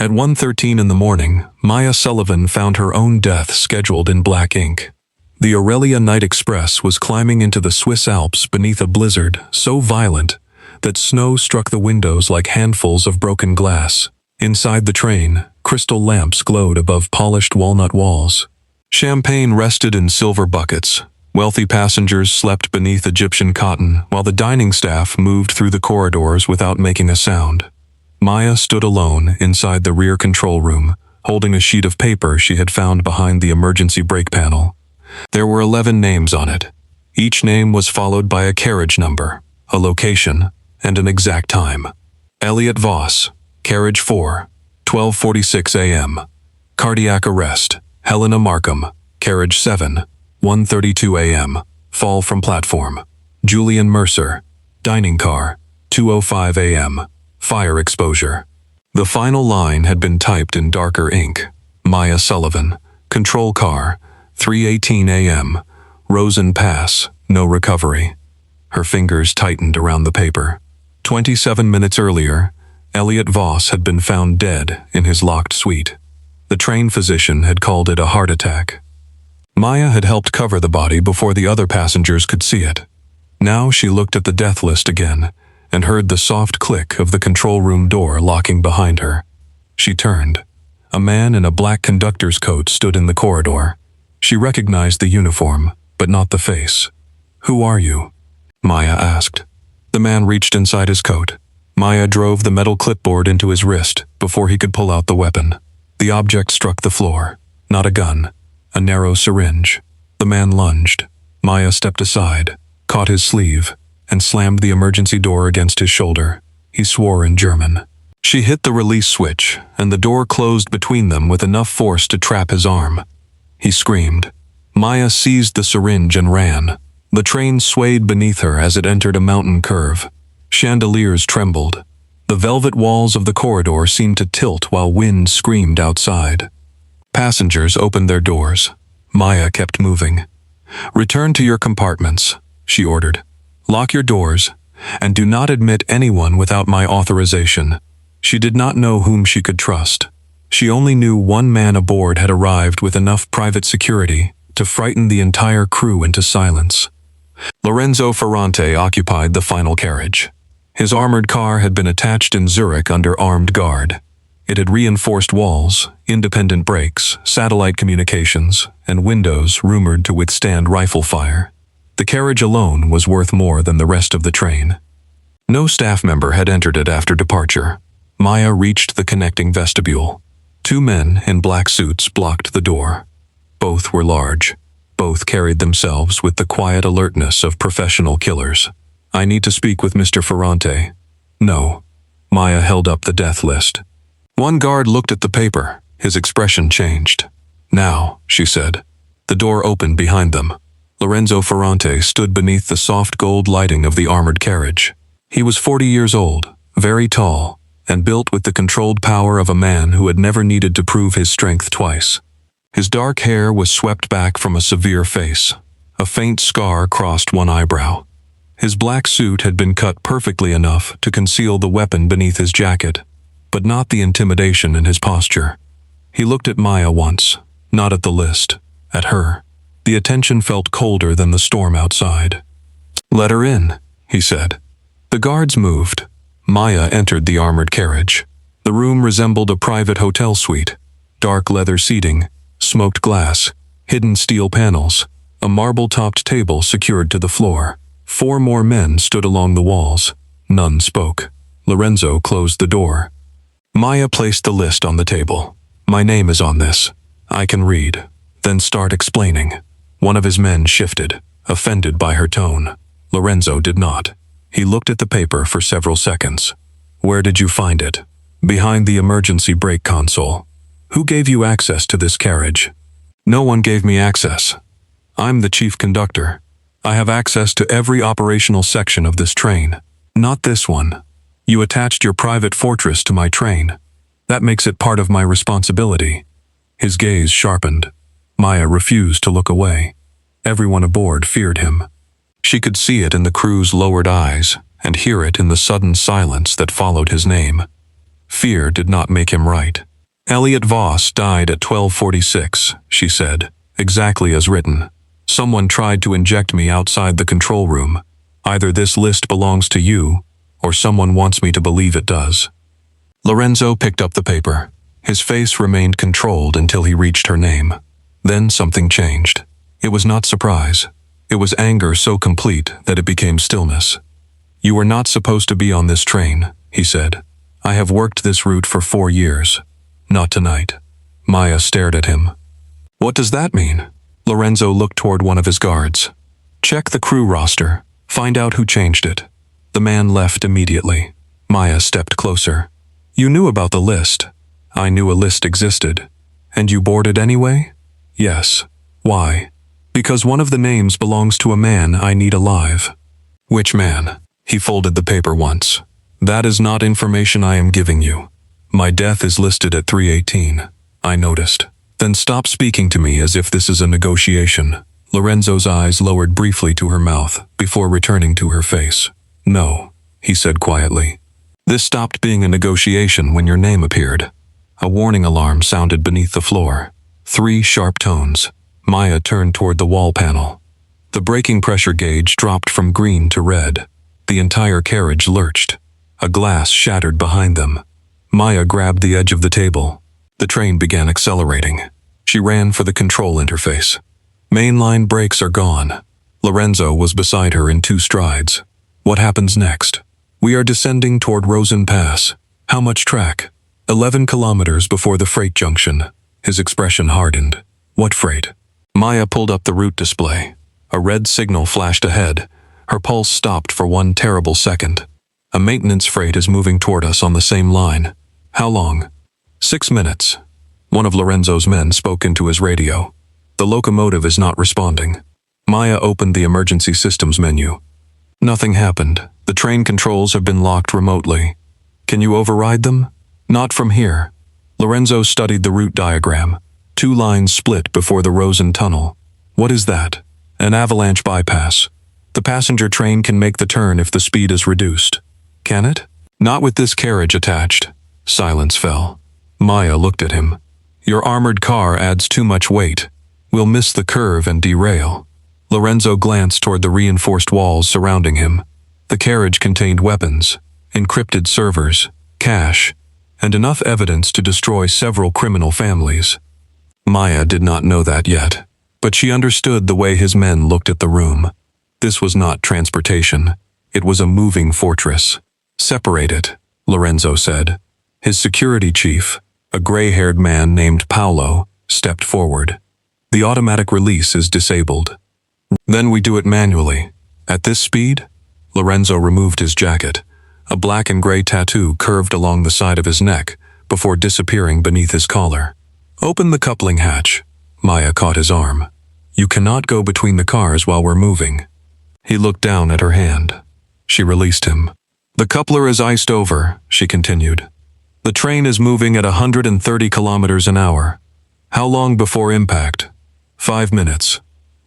At 1:13 in the morning, Maya Sullivan found her own death scheduled in black ink. The Aurelia Night Express was climbing into the Swiss Alps beneath a blizzard so violent that snow struck the windows like handfuls of broken glass. Inside the train, crystal lamps glowed above polished walnut walls. Champagne rested in silver buckets. Wealthy passengers slept beneath Egyptian cotton, while the dining staff moved through the corridors without making a sound. Maya stood alone inside the rear control room, holding a sheet of paper she had found behind the emergency brake panel. There were 11 names on it. Each name was followed by a carriage number, a location, and an exact time. Elliot Voss, carriage 4, 12:46 a.m. Cardiac arrest, Helena Markham, carriage 7, 1:32 a.m. Fall from platform. Julian Mercer, dining car, 2:05 a.m. Fire exposure. The final line had been typed in darker ink. Maya Sullivan, control car, 3:18 a.m. Rosen Pass, no recovery. Her fingers tightened around the paper. 27 minutes earlier, Elliot Voss had been found dead in his locked suite. The train physician had called it a heart attack. Maya had helped cover the body before the other passengers could see it. Now she looked at the death list again and heard the soft click of the control room door locking behind her. She turned. A man in a black conductor's coat stood in the corridor. She recognized the uniform, but not the face. "Who are you?" Maya asked. The man reached inside his coat. Maya drove the metal clipboard into his wrist before he could pull out the weapon. The object struck the floor. Not a gun. A narrow syringe. The man lunged. Maya stepped aside, caught his sleeve, and slammed the emergency door against his shoulder. He swore in German. She hit the release switch, and the door closed between them with enough force to trap his arm. He screamed. Maya seized the syringe and ran. The train swayed beneath her as it entered a mountain curve. Chandeliers trembled. The velvet walls of the corridor seemed to tilt while wind screamed outside. Passengers opened their doors. Maya kept moving. "Return to your compartments," she ordered. "Lock your doors, and do not admit anyone without my authorization." She did not know whom she could trust. She only knew one man aboard had arrived with enough private security to frighten the entire crew into silence. Lorenzo Ferrante occupied the final carriage. His armored car had been attached in Zurich under armed guard. It had reinforced walls, independent brakes, satellite communications, and windows rumored to withstand rifle fire. The carriage alone was worth more than the rest of the train. No staff member had entered it after departure. Maya reached the connecting vestibule. 2 men in black suits blocked the door. Both were large. Both carried themselves with the quiet alertness of professional killers. "I need to speak with Mr. Ferrante." "No." Maya held up the death list. One guard looked at the paper. His expression changed. "Now," she said. The door opened behind them. Lorenzo Ferrante stood beneath the soft gold lighting of the armored carriage. He was 40 years old, very tall, and built with the controlled power of a man who had never needed to prove his strength twice. His dark hair was swept back from a severe face. A faint scar crossed one eyebrow. His black suit had been cut perfectly enough to conceal the weapon beneath his jacket, but not the intimidation in his posture. He looked at Maya once, not at the list, at her. The attention felt colder than the storm outside. "Let her in," he said. The guards moved. Maya entered the armored carriage. The room resembled a private hotel suite. Dark leather seating, smoked glass, hidden steel panels, a marble-topped table secured to the floor. 4 more men stood along the walls. None spoke. Lorenzo closed the door. Maya placed the list on the table. "My name is on this. I can read." Then start explaining. One of his men shifted, offended by her tone. Lorenzo did not. He looked at the paper for several seconds. "Where did you find it?" "Behind the emergency brake console." "Who gave you access to this carriage?" "No one gave me access. I'm the chief conductor. I have access to every operational section of this train. Not this one. You attached your private fortress to my train. That makes it part of my responsibility." His gaze sharpened. Maya refused to look away. Everyone aboard feared him. She could see it in the crew's lowered eyes and hear it in the sudden silence that followed his name. Fear did not make him right. Elliot Voss died at 12:46, she said, exactly as written. Someone tried to inject me outside the control room. Either this list belongs to you, or someone wants me to believe it does. Lorenzo picked up the paper. His face remained controlled until he reached her name. Then something changed. It was not surprise. It was anger so complete that it became stillness. You were not supposed to be on this train, he said. I have worked this route for 4 years. Not tonight. Maya stared at him. What does that mean? Lorenzo looked toward one of his guards. Check the crew roster. Find out who changed it. The man left immediately. Maya stepped closer. You knew about the list. I knew a list existed. And you boarded anyway? Yes. Why? Because one of the names belongs to a man I need alive. Which man? He folded the paper once. That is not information I am giving you. My death is listed at 3:18. I noticed. Then stop speaking to me as if this is a negotiation. Lorenzo's eyes lowered briefly to her mouth before returning to her face. No, he said quietly. This stopped being a negotiation when your name appeared. A warning alarm sounded beneath the floor. 3 sharp tones. Maya turned toward the wall panel. The braking pressure gauge dropped from green to red. The entire carriage lurched. A glass shattered behind them. Maya grabbed the edge of the table. The train began accelerating. She ran for the control interface. Mainline brakes are gone. Lorenzo was beside her in 2 strides. What happens next? We are descending toward Rosen Pass. How much track? 11 kilometers before the freight junction. His expression hardened. What freight? Maya pulled up the route display. A red signal flashed ahead. Her pulse stopped for 1 terrible second. A maintenance freight is moving toward us on the same line. How long? 6 minutes. One of Lorenzo's men spoke into his radio. The locomotive is not responding. Maya opened the emergency systems menu. Nothing happened. The train controls have been locked remotely. Can you override them? Not from here. Lorenzo studied the route diagram. 2 lines split before the Rosen tunnel. What is that? An avalanche bypass. The passenger train can make the turn if the speed is reduced. Can it? Not with this carriage attached. Silence fell. Maya looked at him. Your armored car adds too much weight. We'll miss the curve and derail. Lorenzo glanced toward the reinforced walls surrounding him. The carriage contained weapons, encrypted servers, cash, and enough evidence to destroy several criminal families. Maya did not know that yet, but she understood the way his men looked at the room. This was not transportation. It was a moving fortress. Separate it, Lorenzo said. His security chief, a gray-haired man named Paolo, stepped forward. The automatic release is disabled. Then we do it manually. At this speed? Lorenzo removed his jacket. A black and gray tattoo curved along the side of his neck before disappearing beneath his collar. Open the coupling hatch. Maya caught his arm. You cannot go between the cars while we're moving. He looked down at her hand. She released him. The coupler is iced over, she continued. The train is moving at 130 kilometers an hour. How long before impact? 5 minutes.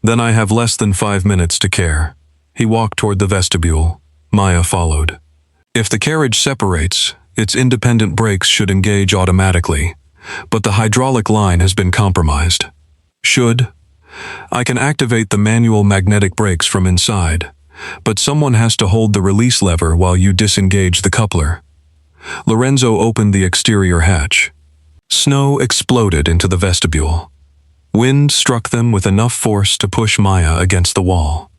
Then I have less than 5 minutes to care. He walked toward the vestibule. Maya followed. If the carriage separates, its independent brakes should engage automatically, but the hydraulic line has been compromised. Should? I can activate the manual magnetic brakes from inside, but someone has to hold the release lever while you disengage the coupler. Lorenzo opened the exterior hatch. Snow exploded into the vestibule. Wind struck them with enough force to push Maya against the wall.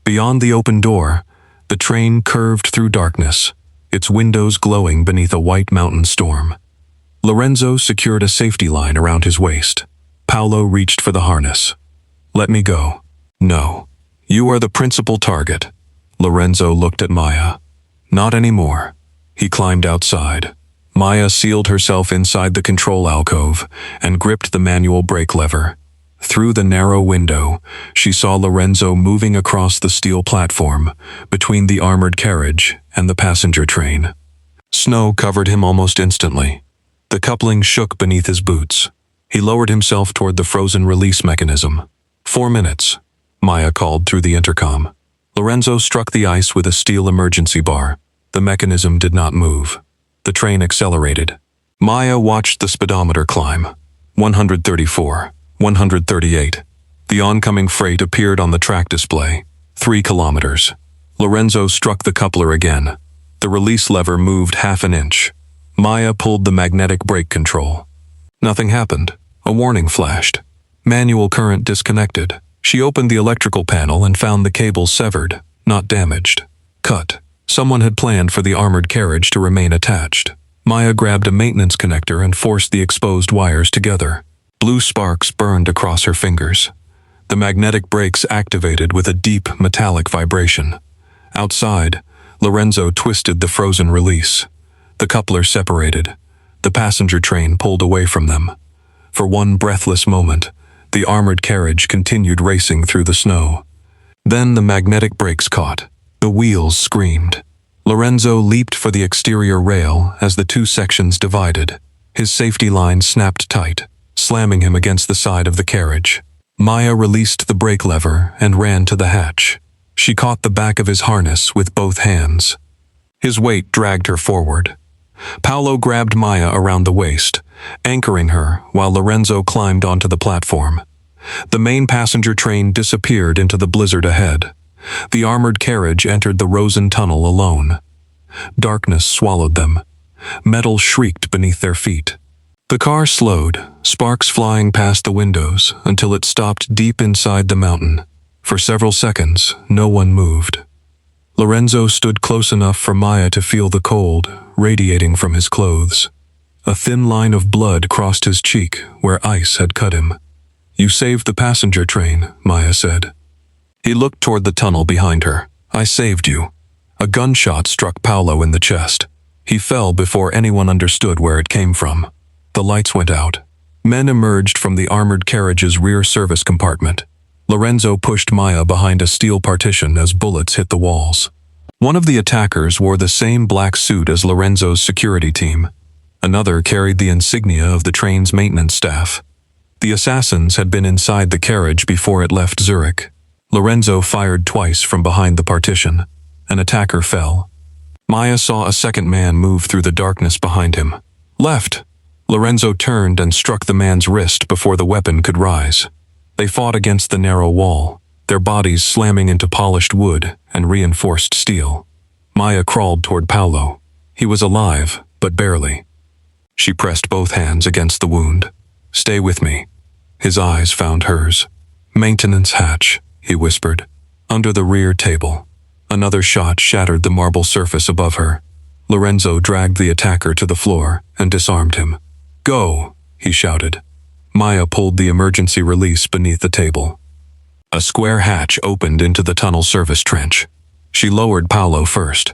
Beyond the open door, the train curved through darkness, its windows glowing beneath a white mountain storm. Lorenzo secured a safety line around his waist. Paolo reached for the harness. Let me go. No. You are the principal target. Lorenzo looked at Maya. Not anymore. He climbed outside. Maya sealed herself inside the control alcove and gripped the manual brake lever. Through the narrow window, she saw Lorenzo moving across the steel platform between the armored carriage and the passenger train. Snow covered him almost instantly. The coupling shook beneath his boots. He lowered himself toward the frozen release mechanism. 4 minutes, Maya called through the intercom. Lorenzo struck the ice with a steel emergency bar. The mechanism did not move. The train accelerated. Maya watched the speedometer climb. 134, 138. The oncoming freight appeared on the track display. 3 kilometers. Lorenzo struck the coupler again. The release lever moved half an inch. Maya pulled the magnetic brake control. Nothing happened. A warning flashed. Manual current disconnected. She opened the electrical panel and found the cable severed, not damaged. Cut. Someone had planned for the armored carriage to remain attached. Maya grabbed a maintenance connector and forced the exposed wires together. Blue sparks burned across her fingers. The magnetic brakes activated with a deep, metallic vibration. Outside, Lorenzo twisted the frozen release. The coupler separated. The passenger train pulled away from them. For one breathless moment, the armored carriage continued racing through the snow. Then the magnetic brakes caught. The wheels screamed. Lorenzo leaped for the exterior rail as the 2 sections divided. His safety line snapped tight, slamming him against the side of the carriage. Maya released the brake lever and ran to the hatch. She caught the back of his harness with both hands. His weight dragged her forward. Paolo grabbed Maya around the waist, anchoring her while Lorenzo climbed onto the platform. The main passenger train disappeared into the blizzard ahead. The armored carriage entered the Rosen tunnel alone. Darkness swallowed them. Metal shrieked beneath their feet. The car slowed, sparks flying past the windows until it stopped deep inside the mountain. For several seconds, no one moved. Lorenzo stood close enough for Maya to feel the cold radiating from his clothes. A thin line of blood crossed his cheek where ice had cut him. "You saved the passenger train," Maya said. He looked toward the tunnel behind her. "I saved you." A gunshot struck Paolo in the chest. He fell before anyone understood where it came from. The lights went out. Men emerged from the armored carriage's rear service compartment. Lorenzo pushed Maya behind a steel partition as bullets hit the walls. One of the attackers wore the same black suit as Lorenzo's security team. Another carried the insignia of the train's maintenance staff. The assassins had been inside the carriage before it left Zurich. Lorenzo fired twice from behind the partition. An attacker fell. Maya saw a second man move through the darkness behind him. "Left!" Lorenzo turned and struck the man's wrist before the weapon could rise. They fought against the narrow wall, their bodies slamming into polished wood and reinforced steel. Maya crawled toward Paolo. He was alive, but barely. She pressed both hands against the wound. "Stay with me." His eyes found hers. "Maintenance hatch," he whispered. "Under the rear table." Another shot shattered the marble surface above her. Lorenzo dragged the attacker to the floor and disarmed him. "Go," he shouted. Maya pulled the emergency release beneath the table. A square hatch opened into the tunnel service trench. She lowered Paolo first.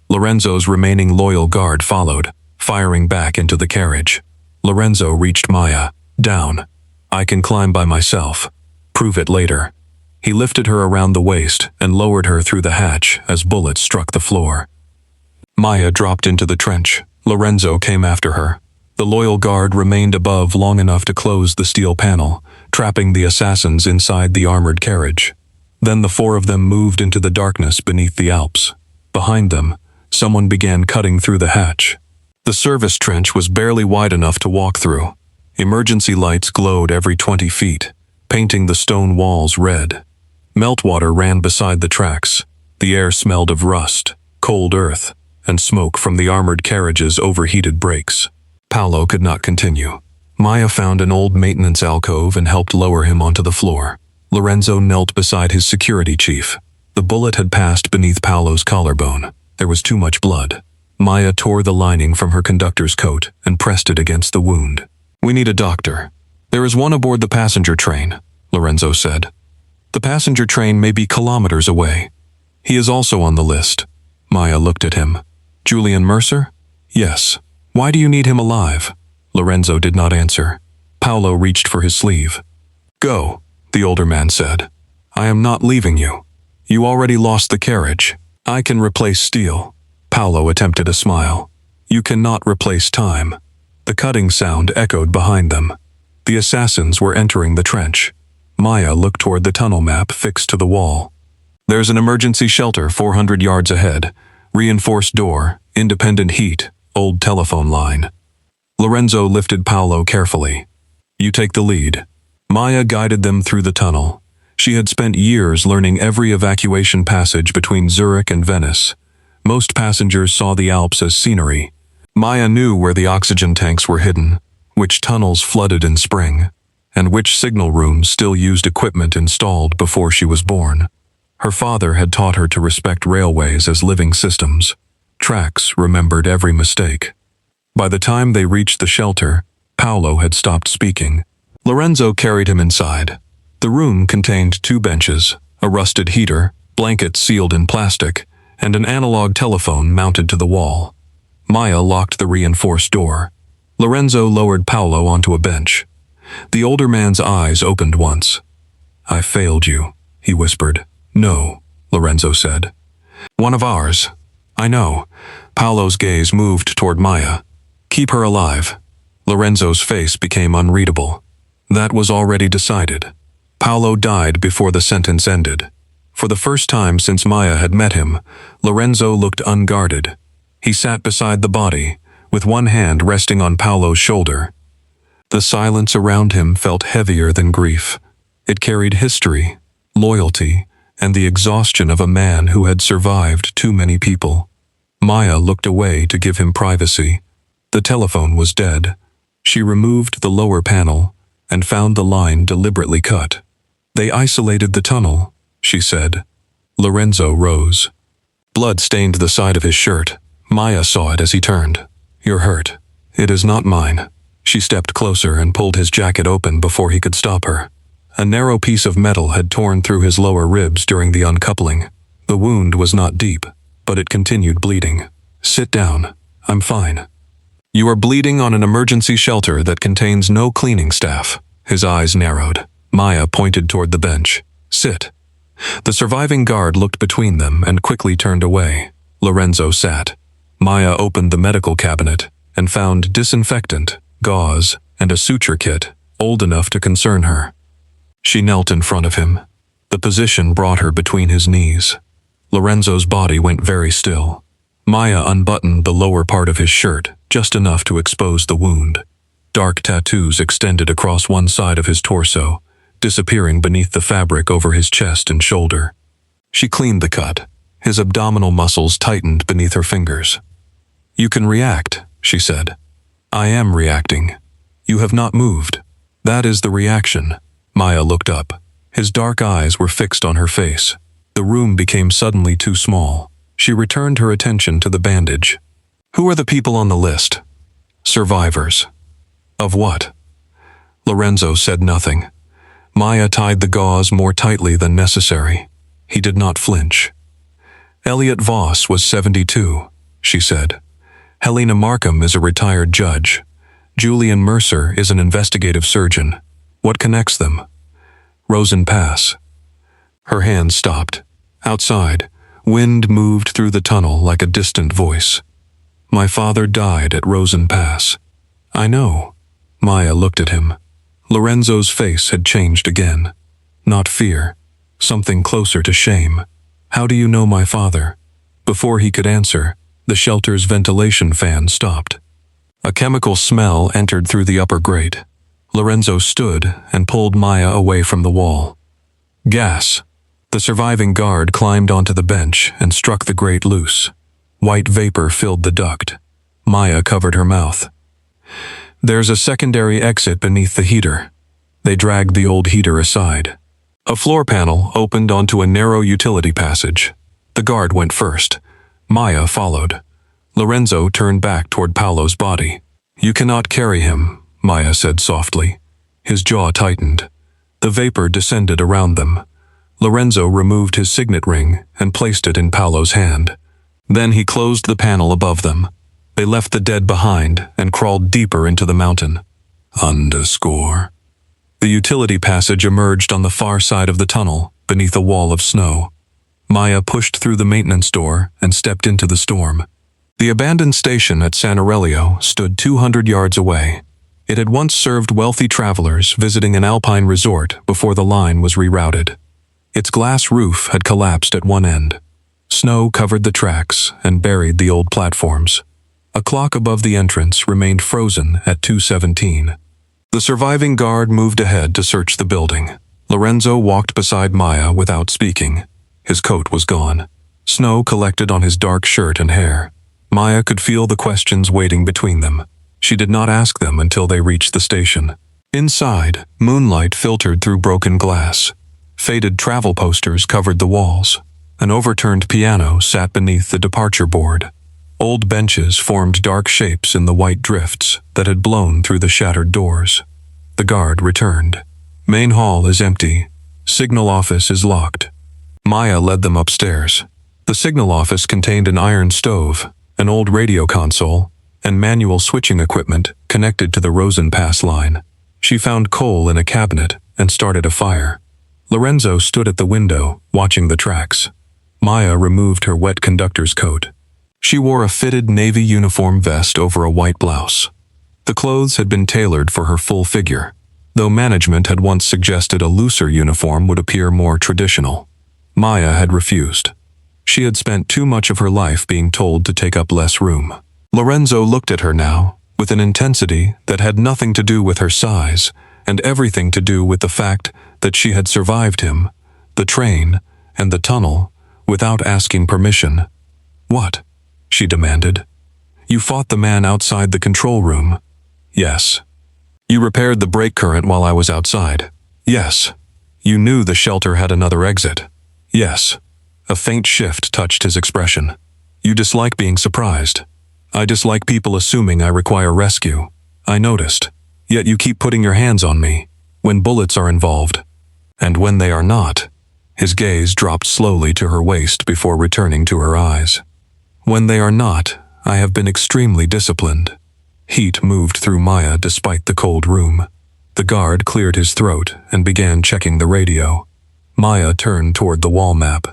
Lorenzo's remaining loyal guard followed, firing back into the carriage. Lorenzo reached Maya. "Down. I can climb by myself. Prove it later." He lifted her around the waist and lowered her through the hatch as bullets struck the floor. Maya dropped into the trench. Lorenzo came after her. The loyal guard remained above long enough to close the steel panel, trapping the assassins inside the armored carriage. Then the 4 of them moved into the darkness beneath the Alps. Behind them, someone began cutting through the hatch. The service trench was barely wide enough to walk through. Emergency lights glowed every 20 feet, painting the stone walls red. Meltwater ran beside the tracks. The air smelled of rust, cold earth, and smoke from the armored carriage's overheated brakes. Paolo could not continue. Maya found an old maintenance alcove and helped lower him onto the floor. Lorenzo knelt beside his security chief. The bullet had passed beneath Paolo's collarbone. There was too much blood. Maya tore the lining from her conductor's coat and pressed it against the wound. "We need a doctor." "There is one aboard the passenger train," Lorenzo said. "The passenger train may be kilometers away." "He is also on the list." Maya looked at him. "Julian Mercer?" "Yes." "Why do you need him alive?" Lorenzo did not answer. Paolo reached for his sleeve. "Go," the older man said. "I am not leaving you. You already lost the carriage. I can replace steel." Paolo attempted a smile. "You cannot replace time." The cutting sound echoed behind them. The assassins were entering the trench. Maya looked toward the tunnel map fixed to the wall. "There's an emergency shelter 400 yards ahead. Reinforced door, independent heat, old telephone line." Lorenzo lifted Paolo carefully. "You take the lead." Maya guided them through the tunnel. She had spent years learning every evacuation passage between Zurich and Venice. Most passengers saw the Alps as scenery. Maya knew where the oxygen tanks were hidden, which tunnels flooded in spring, and which signal rooms still used equipment installed before she was born. Her father had taught her to respect railways as living systems. Tracks remembered every mistake. By the time they reached the shelter, Paolo had stopped speaking. Lorenzo carried him inside. The room contained 2 benches, a rusted heater, blankets sealed in plastic, and an analog telephone mounted to the wall. Maya locked the reinforced door. Lorenzo lowered Paolo onto a bench. The older man's eyes opened once. "I failed you," he whispered. "No," Lorenzo said. "One of ours." "I know." Paolo's gaze moved toward Maya. "Keep her alive." Lorenzo's face became unreadable. That was already decided. Paolo died before the sentence ended. For the first time since Maya had met him, Lorenzo looked unguarded. He sat beside the body, with one hand resting on Paolo's shoulder. The silence around him felt heavier than grief. It carried history, loyalty, and the exhaustion of a man who had survived too many people. Maya looked away to give him privacy. The telephone was dead. She removed the lower panel and found the line deliberately cut. "They isolated the tunnel," she said. Lorenzo rose. Blood stained the side of his shirt. Maya saw it as he turned. "You're hurt." "It is not mine." She stepped closer and pulled his jacket open before he could stop her. A narrow piece of metal had torn through his lower ribs during the uncoupling. The wound was not deep, but it continued bleeding. "Sit down. I'm fine." "You are bleeding on an emergency shelter that contains no cleaning staff." His eyes narrowed. Maya pointed toward the bench. "Sit." The surviving guard looked between them and quickly turned away. Lorenzo sat. Maya opened the medical cabinet and found disinfectant, gauze, and a suture kit, old enough to concern her. She knelt in front of him. The position brought her between his knees. Lorenzo's body went very still. Maya unbuttoned the lower part of his shirt, just enough to expose the wound. Dark tattoos extended across one side of his torso, disappearing beneath the fabric over his chest and shoulder. She cleaned the cut. His abdominal muscles tightened beneath her fingers. "You can react," she said. "I am reacting. You have not moved. That is the reaction." Maya looked up. His dark eyes were fixed on her face. The room became suddenly too small. She returned her attention to the bandage. "Who are the people on the list?" "Survivors." "Of what?" Lorenzo said nothing. Maya tied the gauze more tightly than necessary. He did not flinch. "Elliot Voss was 72, she said. "Helena Markham is a retired judge. Julian Mercer is an investigative surgeon. What connects them?" "Rosen Pass." Her hand stopped. Outside, wind moved through the tunnel like a distant voice. "My father died at Rosen Pass." "I know." Maya looked at him. Lorenzo's face had changed again. Not fear. Something closer to shame. "How do you know my father?" Before he could answer, the shelter's ventilation fan stopped. A chemical smell entered through the upper grate. Lorenzo stood and pulled Maya away from the wall. "Gas." The surviving guard climbed onto the bench and struck the grate loose. White vapor filled the duct. Maya covered her mouth. "There's a secondary exit beneath the heater." They dragged the old heater aside. A floor panel opened onto a narrow utility passage. The guard went first. Maya followed. Lorenzo turned back toward Paolo's body. "You cannot carry him," Maya said softly. His jaw tightened. The vapor descended around them. Lorenzo removed his signet ring and placed it in Paolo's hand. Then he closed the panel above them. They left the dead behind and crawled deeper into the mountain. Underscore. The utility passage emerged on the far side of the tunnel, beneath a wall of snow. Maya pushed through the maintenance door and stepped into the storm. The abandoned station at San Aurelio stood 200 yards away. It had once served wealthy travelers visiting an Alpine resort before the line was rerouted. Its glass roof had collapsed at one end. Snow covered the tracks and buried the old platforms. A clock above the entrance remained frozen at 2:17. The surviving guard moved ahead to search the building. Lorenzo walked beside Maya without speaking. His coat was gone. Snow collected on his dark shirt and hair. Maya could feel the questions waiting between them. She did not ask them until they reached the station. Inside, moonlight filtered through broken glass. Faded travel posters covered the walls. An overturned piano sat beneath the departure board. Old benches formed dark shapes in the white drifts that had blown through the shattered doors. The guard returned. Main hall is empty. Signal office is locked. Maya led them upstairs. The signal office contained an iron stove, an old radio console, and manual switching equipment connected to the Rosen Pass line. She found coal in a cabinet and started a fire. Lorenzo stood at the window, watching the tracks. Maya removed her wet conductor's coat. She wore a fitted navy uniform vest over a white blouse. The clothes had been tailored for her full figure, though management had once suggested a looser uniform would appear more traditional. Maya had refused. She had spent too much of her life being told to take up less room. Lorenzo looked at her now, with an intensity that had nothing to do with her size, and everything to do with the fact that she had survived him, the train, and the tunnel, without asking permission. "What?" she demanded. "You fought the man outside the control room?" "Yes." "You repaired the brake current while I was outside?" "Yes." "You knew the shelter had another exit?" "Yes." A faint shift touched his expression. "You dislike being surprised." "I dislike people assuming I require rescue. I noticed. Yet you keep putting your hands on me, when bullets are involved. And when they are not." His gaze dropped slowly to her waist before returning to her eyes. "When they are not, I have been extremely disciplined." Heat moved through Maya despite the cold room. The guard cleared his throat and began checking the radio. Maya turned toward the wall map.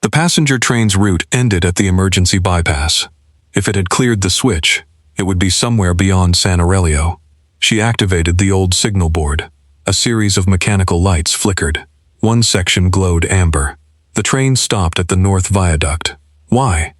The passenger train's route ended at the emergency bypass. If it had cleared the switch, it would be somewhere beyond San Aurelio. She activated the old signal board. A series of mechanical lights flickered. One section glowed amber. The train stopped at the North Viaduct. "Why?"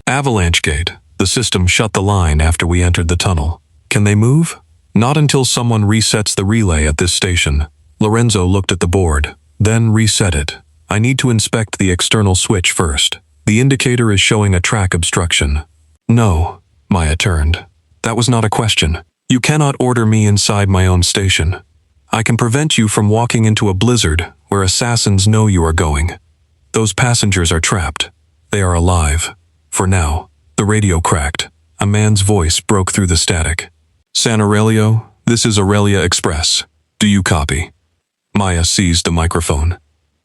"Avalanche gate. The system shut the line after we entered the tunnel." "Can they move?" "Not until someone resets the relay at this station." Lorenzo looked at the board, then reset it. "I need to inspect the external switch first. The indicator is showing a track obstruction." "No." Maya turned. "That was not a question. You cannot order me inside my own station. I can prevent you from walking into a blizzard where assassins know you are going. Those passengers are trapped. They are alive. For now." The radio cracked. A man's voice broke through the static. "San Aurelio, this is Aurelia Express. Do you copy?" Maya seized the microphone.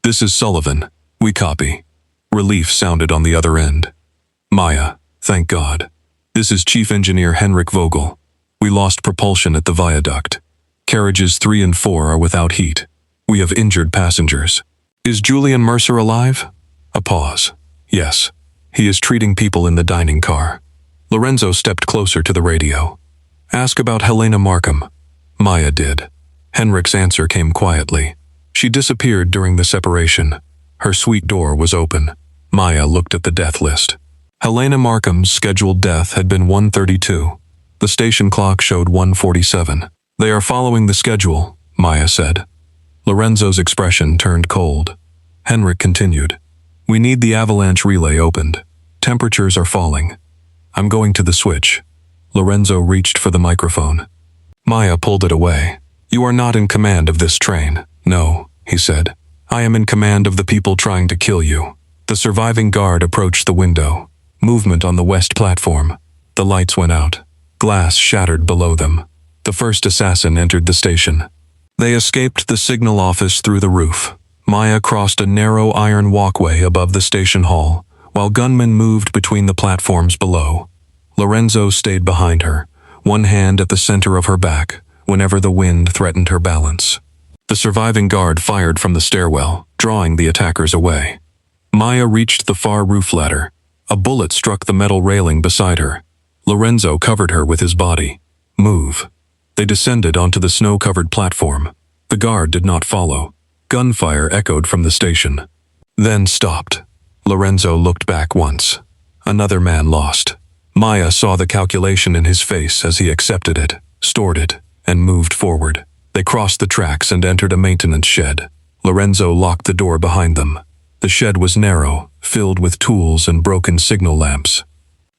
"This is Sullivan. We copy." Relief sounded on the other end. "Maya, thank God. This is Chief Engineer Henrik Vogel. We lost propulsion at the viaduct. Carriages 3 and 4 are without heat. We have injured passengers. Is Julian Mercer alive?" A pause. "Yes. He is treating people in the dining car." Lorenzo stepped closer to the radio. "Ask about Helena Markham." Maya did. Henrik's answer came quietly. She disappeared during the separation. Her suite door was open. Maya looked at the death list. Helena Markham's scheduled death had been 1:32. The station clock showed 1:47. "They are following the schedule," Maya said. Lorenzo's expression turned cold. Henrik continued. "We need the avalanche relay opened. Temperatures are falling. I'm going to the switch." Lorenzo reached for the microphone. Maya pulled it away. "You are not in command of this train." "No," he said. "I am in command of the people trying to kill you." The surviving guard approached the window. Movement on the west platform. The lights went out. Glass shattered below them. The first assassin entered the station. They escaped the signal office through the roof. Maya crossed a narrow iron walkway above the station hall, while gunmen moved between the platforms below. Lorenzo stayed behind her, one hand at the center of her back, whenever the wind threatened her balance. The surviving guard fired from the stairwell, drawing the attackers away. Maya reached the far roof ladder. A bullet struck the metal railing beside her. Lorenzo covered her with his body. "Move." They descended onto the snow-covered platform. The guard did not follow. Gunfire echoed from the station, then stopped. Lorenzo looked back once. Another man lost. Maya saw the calculation in his face as he accepted it, stored it, and moved forward. They crossed the tracks and entered a maintenance shed. Lorenzo locked the door behind them. The shed was narrow, filled with tools and broken signal lamps.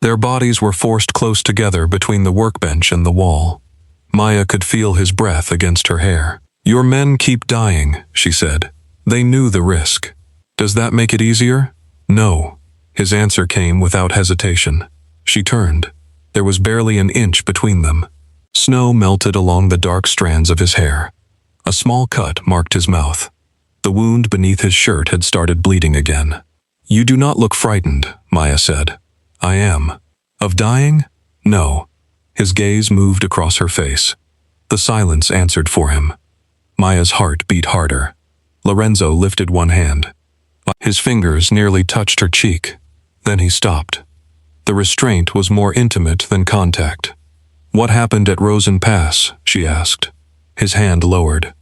Their bodies were forced close together between the workbench and the wall. Maya could feel his breath against her hair. "Your men keep dying," she said. "They knew the risk. Does that make it easier?" "No." His answer came without hesitation. She turned. There was barely an inch between them. Snow melted along the dark strands of his hair. A small cut marked his mouth. The wound beneath his shirt had started bleeding again. "You do not look frightened," Maya said. "I am." "Of dying?" "No." His gaze moved across her face. The silence answered for him. Maya's heart beat harder. Lorenzo lifted one hand. His fingers nearly touched her cheek. Then he stopped. The restraint was more intimate than contact. "What happened at Rosen Pass?" she asked. His hand lowered.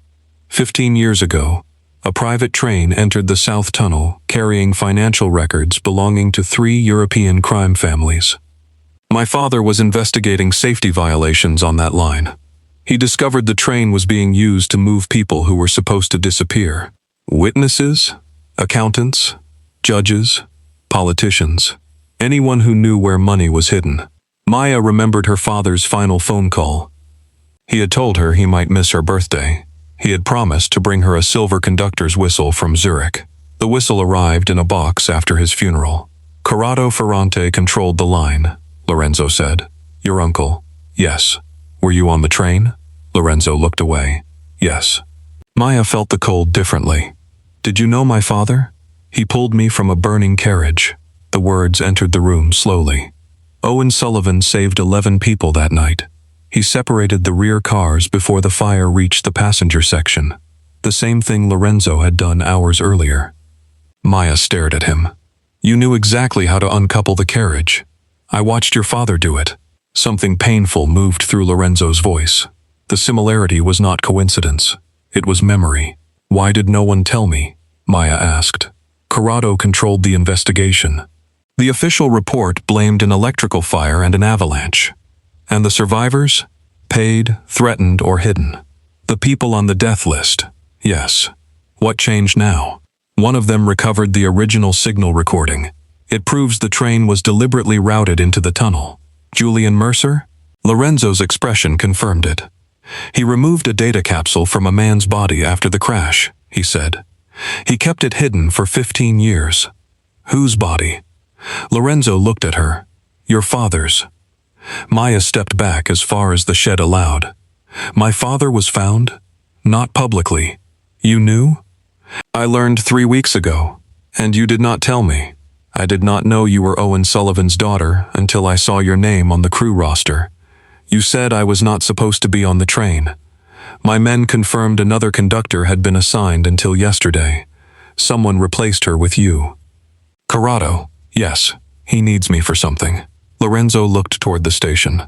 15 years ago, a private train entered the South Tunnel carrying financial records belonging to 3 European crime families. My father was investigating safety violations on that line. He discovered the train was being used to move people who were supposed to disappear. Witnesses, accountants, judges, politicians, anyone who knew where money was hidden. Maya remembered her father's final phone call. He had told her he might miss her birthday. He had promised to bring her a silver conductor's whistle from Zurich. The whistle arrived in a box after his funeral. Corrado Ferrante controlled the line, Lorenzo said. "Your uncle?" "Yes." "Were you on the train?" Lorenzo looked away. "Yes." Maya felt the cold differently. "Did you know my father?" "He pulled me from a burning carriage." The words entered the room slowly. Owen Sullivan saved 11 people that night. He separated the rear cars before the fire reached the passenger section. The same thing Lorenzo had done hours earlier. Maya stared at him. "You knew exactly how to uncouple the carriage. I watched your father do it." Something painful moved through Lorenzo's voice. The similarity was not coincidence. It was memory. "Why did no one tell me?" Maya asked. Corrado controlled the investigation. The official report blamed an electrical fire and an avalanche. And the survivors? Paid, threatened, or hidden. The people on the death list? Yes. What changed now? One of them recovered the original signal recording. It proves the train was deliberately routed into the tunnel. Julian Mercer? Lorenzo's expression confirmed it. He removed a data capsule from a man's body after the crash, he said. He kept it hidden for 15 years. Whose body? Lorenzo looked at her. Your father's. Maya stepped back as far as the shed allowed. My father was found? Not publicly. You knew? I learned 3 weeks ago, and you did not tell me. I did not know you were Owen Sullivan's daughter until I saw your name on the crew roster. You said I was not supposed to be on the train. My men confirmed another conductor had been assigned until yesterday. Someone replaced her with you. Corrado, yes, he needs me for something. Lorenzo looked toward the station.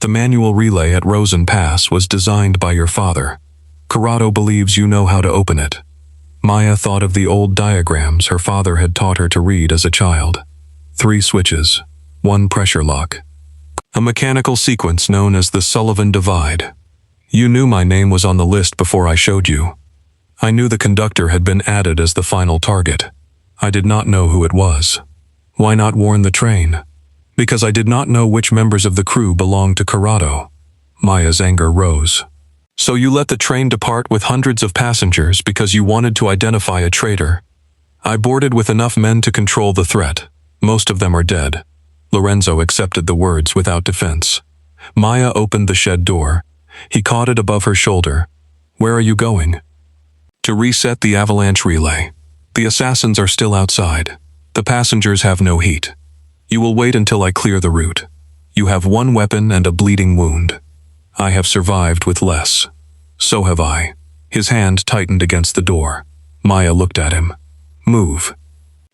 The manual relay at Rosen Pass was designed by your father. Corrado believes you know how to open it. Maya thought of the old diagrams her father had taught her to read as a child. 3 switches, 1 pressure lock. A mechanical sequence known as the Sullivan divide. You knew my name was on the list before I showed you. I knew the conductor had been added as the final target. I did not know who it was. Why not warn the train? Because I did not know which members of the crew belonged to Corrado. Maya's anger rose. So you let the train depart with hundreds of passengers because you wanted to identify a traitor. I boarded with enough men to control the threat. Most of them are dead. Lorenzo accepted the words without defense. Maya opened the shed door. He caught it above her shoulder. Where are you going? To reset the avalanche relay. The assassins are still outside. The passengers have no heat. You will wait until I clear the route. You have 1 weapon and a bleeding wound. I have survived with less. So have I. His hand tightened against the door. Maya looked at him. Move.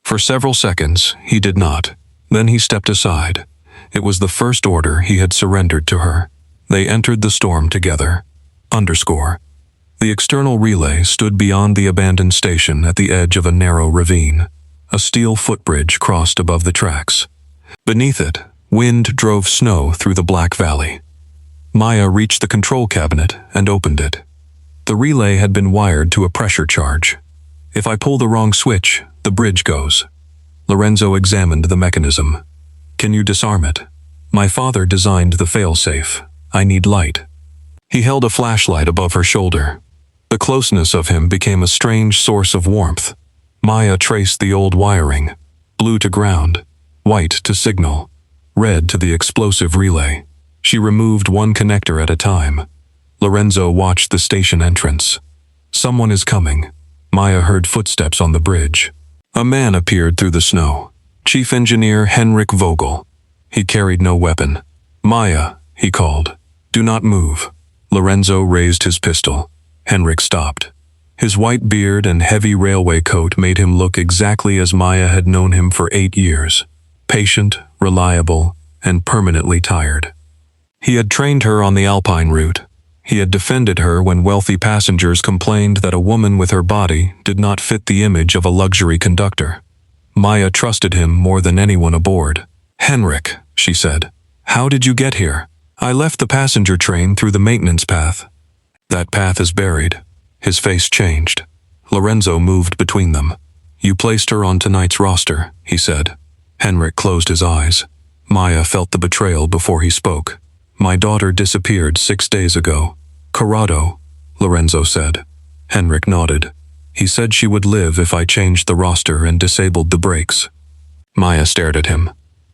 For several seconds, he did not. Then he stepped aside. It was the first order he had surrendered to her. They entered the storm together. _. The external relay stood beyond the abandoned station at the edge of a narrow ravine. A steel footbridge crossed above the tracks. Beneath it, Wind drove snow through the black valley. Maya reached the control cabinet and opened it. The relay had been wired to a pressure charge. If I pull the wrong switch, the bridge goes. Lorenzo examined the mechanism. Can you disarm it? My father designed the failsafe. I need light. He held a flashlight above her shoulder. The closeness of him became a strange source of warmth. Maya traced the old wiring. Blue to ground, white to signal, red to the explosive relay. She removed one connector at a time. Lorenzo watched the station entrance. Someone is coming. Maya heard footsteps on the bridge. A man appeared through the snow. Chief Engineer Henrik Vogel. He carried no weapon. Maya, he called. Do not move. Lorenzo raised his pistol. Henrik stopped. His white beard and heavy railway coat made him look exactly as Maya had known him for 8 years. Patient, reliable, and permanently tired. He had trained her on the Alpine route. He had defended her when wealthy passengers complained that a woman with her body did not fit the image of a luxury conductor. Maya trusted him more than anyone aboard. Henrik, she said, how did you get here? I left the passenger train through the maintenance path. That path is buried. His face changed. Lorenzo moved between them. You placed her on tonight's roster, he said. Henrik closed his eyes. Maya felt the betrayal before he spoke. My daughter disappeared 6 days ago. Corrado, Lorenzo said. Henrik nodded. He said she would live if I changed the roster and disabled the brakes. Maya stared at him.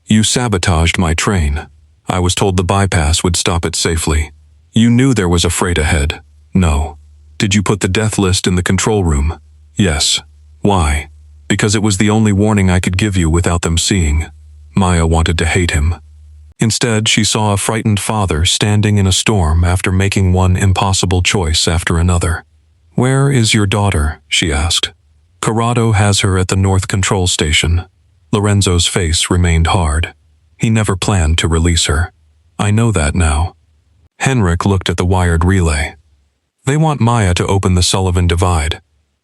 You sabotaged my train. I was told the bypass would stop it safely. You knew there was a freight ahead. No. Did you put the death list in the control room? Yes. Why? Because it was the only warning I could give you without them seeing. Maya wanted to hate him. Instead, she saw a frightened father standing in a storm after making one impossible choice after another. Where is your daughter? She asked. Corrado has her at the North Control Station. Lorenzo's face remained hard. He never planned to release her. I know that now. Henrik looked at the wired relay. They want Maya to open the Sullivan Divide.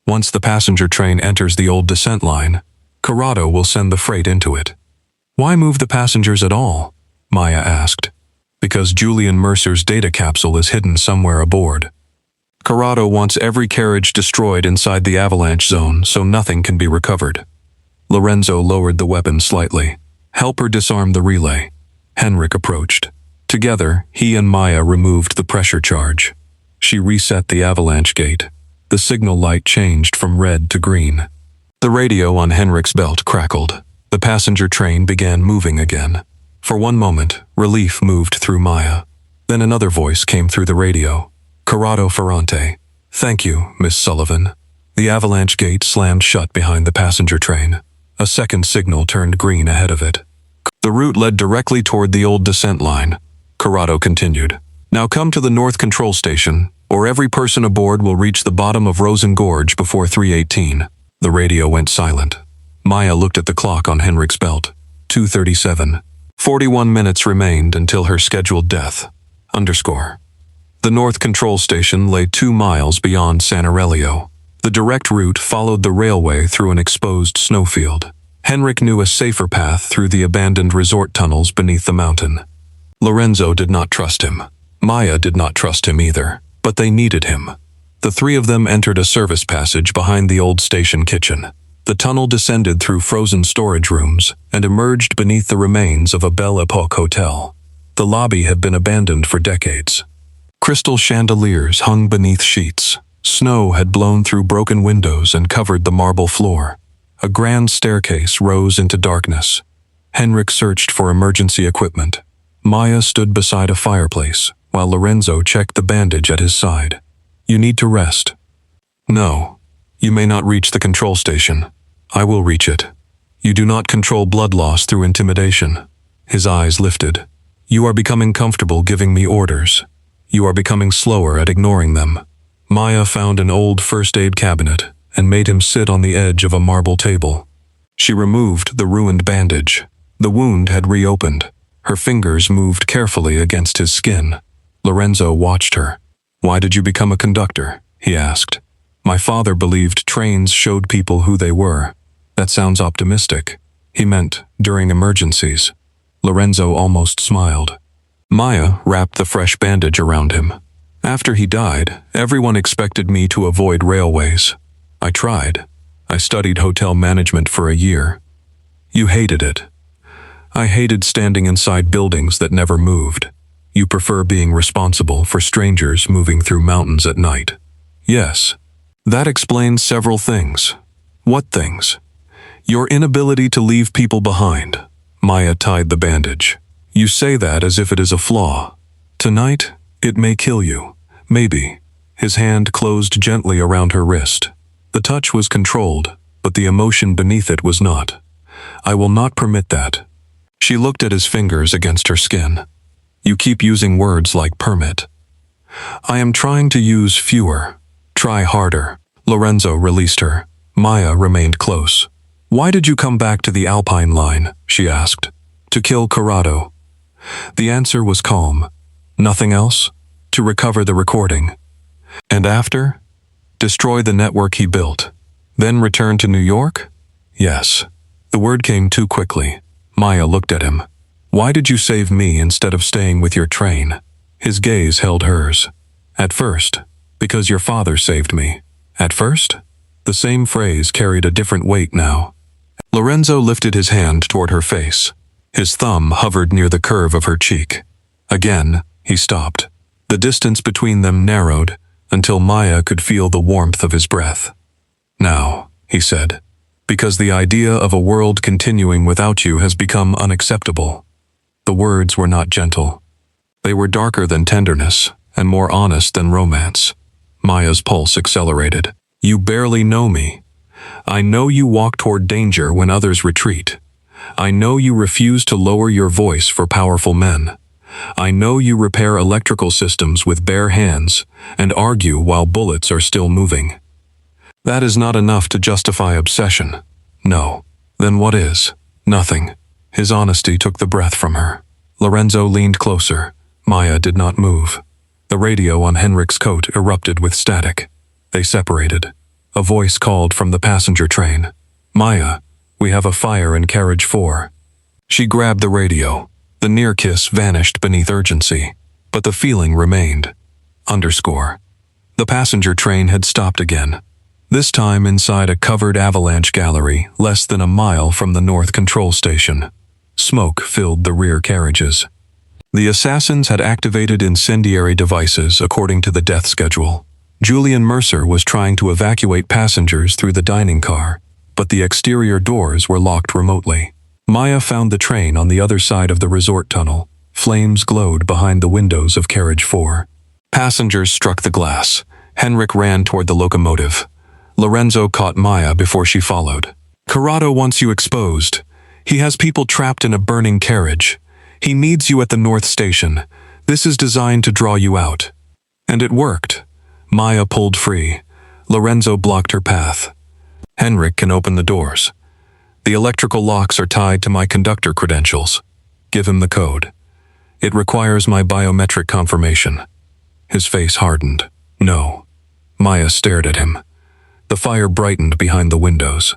Once the passenger train enters the old descent line, Corrado will send the freight into it. Why move the passengers at all? Maya asked. Because Julian Mercer's data capsule is hidden somewhere aboard. Corrado wants every carriage destroyed inside the avalanche zone so nothing can be recovered. Lorenzo lowered the weapon slightly. Help her disarm the relay. Henrik approached. Together, he and Maya removed the pressure charge. She reset the avalanche gate. The signal light changed from red to green. The radio on Henrik's belt crackled. The passenger train began moving again. For one moment, relief moved through Maya. Then another voice came through the radio. Corrado Ferrante. Thank you, Miss Sullivan. The avalanche gate slammed shut behind the passenger train. A second signal turned green ahead of it. The route led directly toward the old descent line. Corrado continued. Now come to the North Control Station, or every person aboard will reach the bottom of Rosen Gorge before 3:18. The radio went silent. Maya looked at the clock on Henrik's belt. 2:37. 41 minutes remained until her scheduled death. The North Control Station lay 2 miles beyond San Aurelio. The direct route followed the railway through an exposed snowfield. Henrik knew a safer path through the abandoned resort tunnels beneath the mountain. Lorenzo did not trust him. Maya did not trust him either, but they needed him. The 3 of them entered a service passage behind the old station kitchen. The tunnel descended through frozen storage rooms and emerged beneath the remains of a Belle Epoque hotel. The lobby had been abandoned for decades. Crystal chandeliers hung beneath sheets. Snow had blown through broken windows and covered the marble floor. A grand staircase rose into darkness. Henrik searched for emergency equipment. Maya stood beside a fireplace, while Lorenzo checked the bandage at his side. You need to rest. No, you may not reach the control station. I will reach it. You do not control blood loss through intimidation. His eyes lifted. You are becoming comfortable giving me orders. You are becoming slower at ignoring them. Maya found an old first aid cabinet and made him sit on the edge of a marble table. She removed the ruined bandage. The wound had reopened. Her fingers moved carefully against his skin. Lorenzo watched her. Why did you become a conductor? He asked. My father believed trains showed people who they were. That sounds optimistic. He meant during emergencies. Lorenzo almost smiled. Maya wrapped the fresh bandage around him. After he died, everyone expected me to avoid railways. I tried. I studied hotel management for a year. You hated it. I hated standing inside buildings that never moved. You prefer being responsible for strangers moving through mountains at night. Yes. That explains several things. What things? Your inability to leave people behind. Maya tied the bandage. You say that as if it is a flaw. Tonight, it may kill you. Maybe. His hand closed gently around her wrist. The touch was controlled, but the emotion beneath it was not. I will not permit that. She looked at his fingers against her skin. You keep using words like permit. I am trying to use fewer. Try harder. Lorenzo released her. Maya remained close. Why did you come back to the Alpine line? She asked. To kill Corrado. The answer was calm. Nothing else? To recover the recording. And after? Destroy the network he built. Then return to New York? Yes. The word came too quickly. Maya looked at him. Why did you save me instead of staying with your train? His gaze held hers. At first, because your father saved me. At first? The same phrase carried a different weight now. Lorenzo lifted his hand toward her face. His thumb hovered near the curve of her cheek. Again, he stopped. The distance between them narrowed until Maya could feel the warmth of his breath. Now, he said, because the idea of a world continuing without you has become unacceptable. The words were not gentle. They were darker than tenderness and more honest than romance. Maya's pulse accelerated. You barely know me. I know you walk toward danger when others retreat. I know you refuse to lower your voice for powerful men. I know you repair electrical systems with bare hands and argue while bullets are still moving. That is not enough to justify obsession. No. Then what is? Nothing. His honesty took the breath from her. Lorenzo leaned closer. Maya did not move. The radio on Henrik's coat erupted with static. They separated. A voice called from the passenger train. Maya, we have a fire in carriage 4. She grabbed the radio. The near kiss vanished beneath urgency, but the feeling remained. The passenger train had stopped again. This time inside a covered avalanche gallery less than a mile from the North Control Station. Smoke filled the rear carriages. The assassins had activated incendiary devices according to the death schedule. Julian Mercer was trying to evacuate passengers through the dining car, but the exterior doors were locked remotely. Maya found the train on the other side of the resort tunnel. Flames glowed behind the windows of carriage 4. Passengers struck the glass. Henrik ran toward the locomotive. Lorenzo caught Maya before she followed. Corrado wants you exposed. He has people trapped in a burning carriage. He needs you at the North Station. This is designed to draw you out. And it worked. Maya pulled free. Lorenzo blocked her path. Henrik can open the doors. The electrical locks are tied to my conductor credentials. Give him the code. It requires my biometric confirmation. His face hardened. No. Maya stared at him. The fire brightened behind the windows.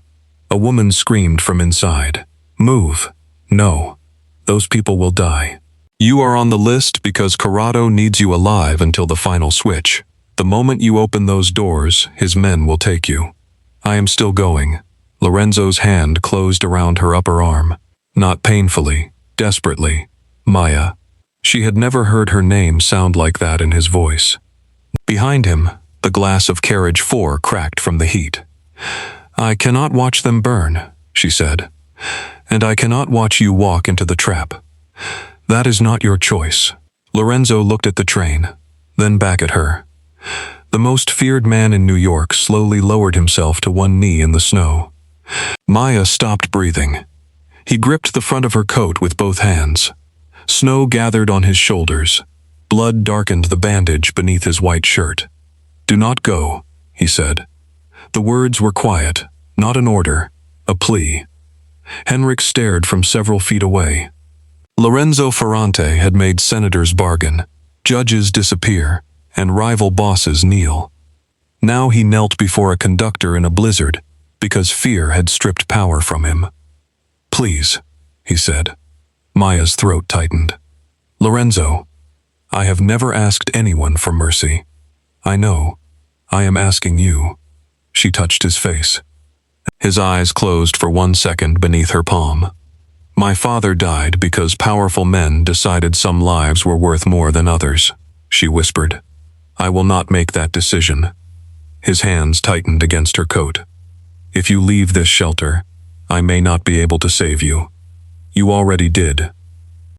A woman screamed from inside. Move. No. Those people will die. You are on the list because Corrado needs you alive until the final switch. The moment you open those doors, his men will take you. I am still going. Lorenzo's hand closed around her upper arm. Not painfully, desperately. Maya. She had never heard her name sound like that in his voice. Behind him, the glass of carriage 4 cracked from the heat. I cannot watch them burn, she said. And I cannot watch you walk into the trap. That is not your choice. Lorenzo looked at the train, then back at her. The most feared man in New York slowly lowered himself to one knee in the snow. Maya stopped breathing. He gripped the front of her coat with both hands. Snow gathered on his shoulders. Blood darkened the bandage beneath his white shirt. Do not go, he said. The words were quiet, not an order, a plea. Henrik stared from several feet away. Lorenzo Ferrante had made senators bargain, judges disappear, and rival bosses kneel. Now he knelt before a conductor in a blizzard, because fear had stripped power from him. Please, he said. Maya's throat tightened. Lorenzo, I have never asked anyone for mercy. I know. I am asking you. She touched his face. His eyes closed for 1 second beneath her palm. My father died because powerful men decided some lives were worth more than others, she whispered. I will not make that decision. His hands tightened against her coat. If you leave this shelter, I may not be able to save you. You already did.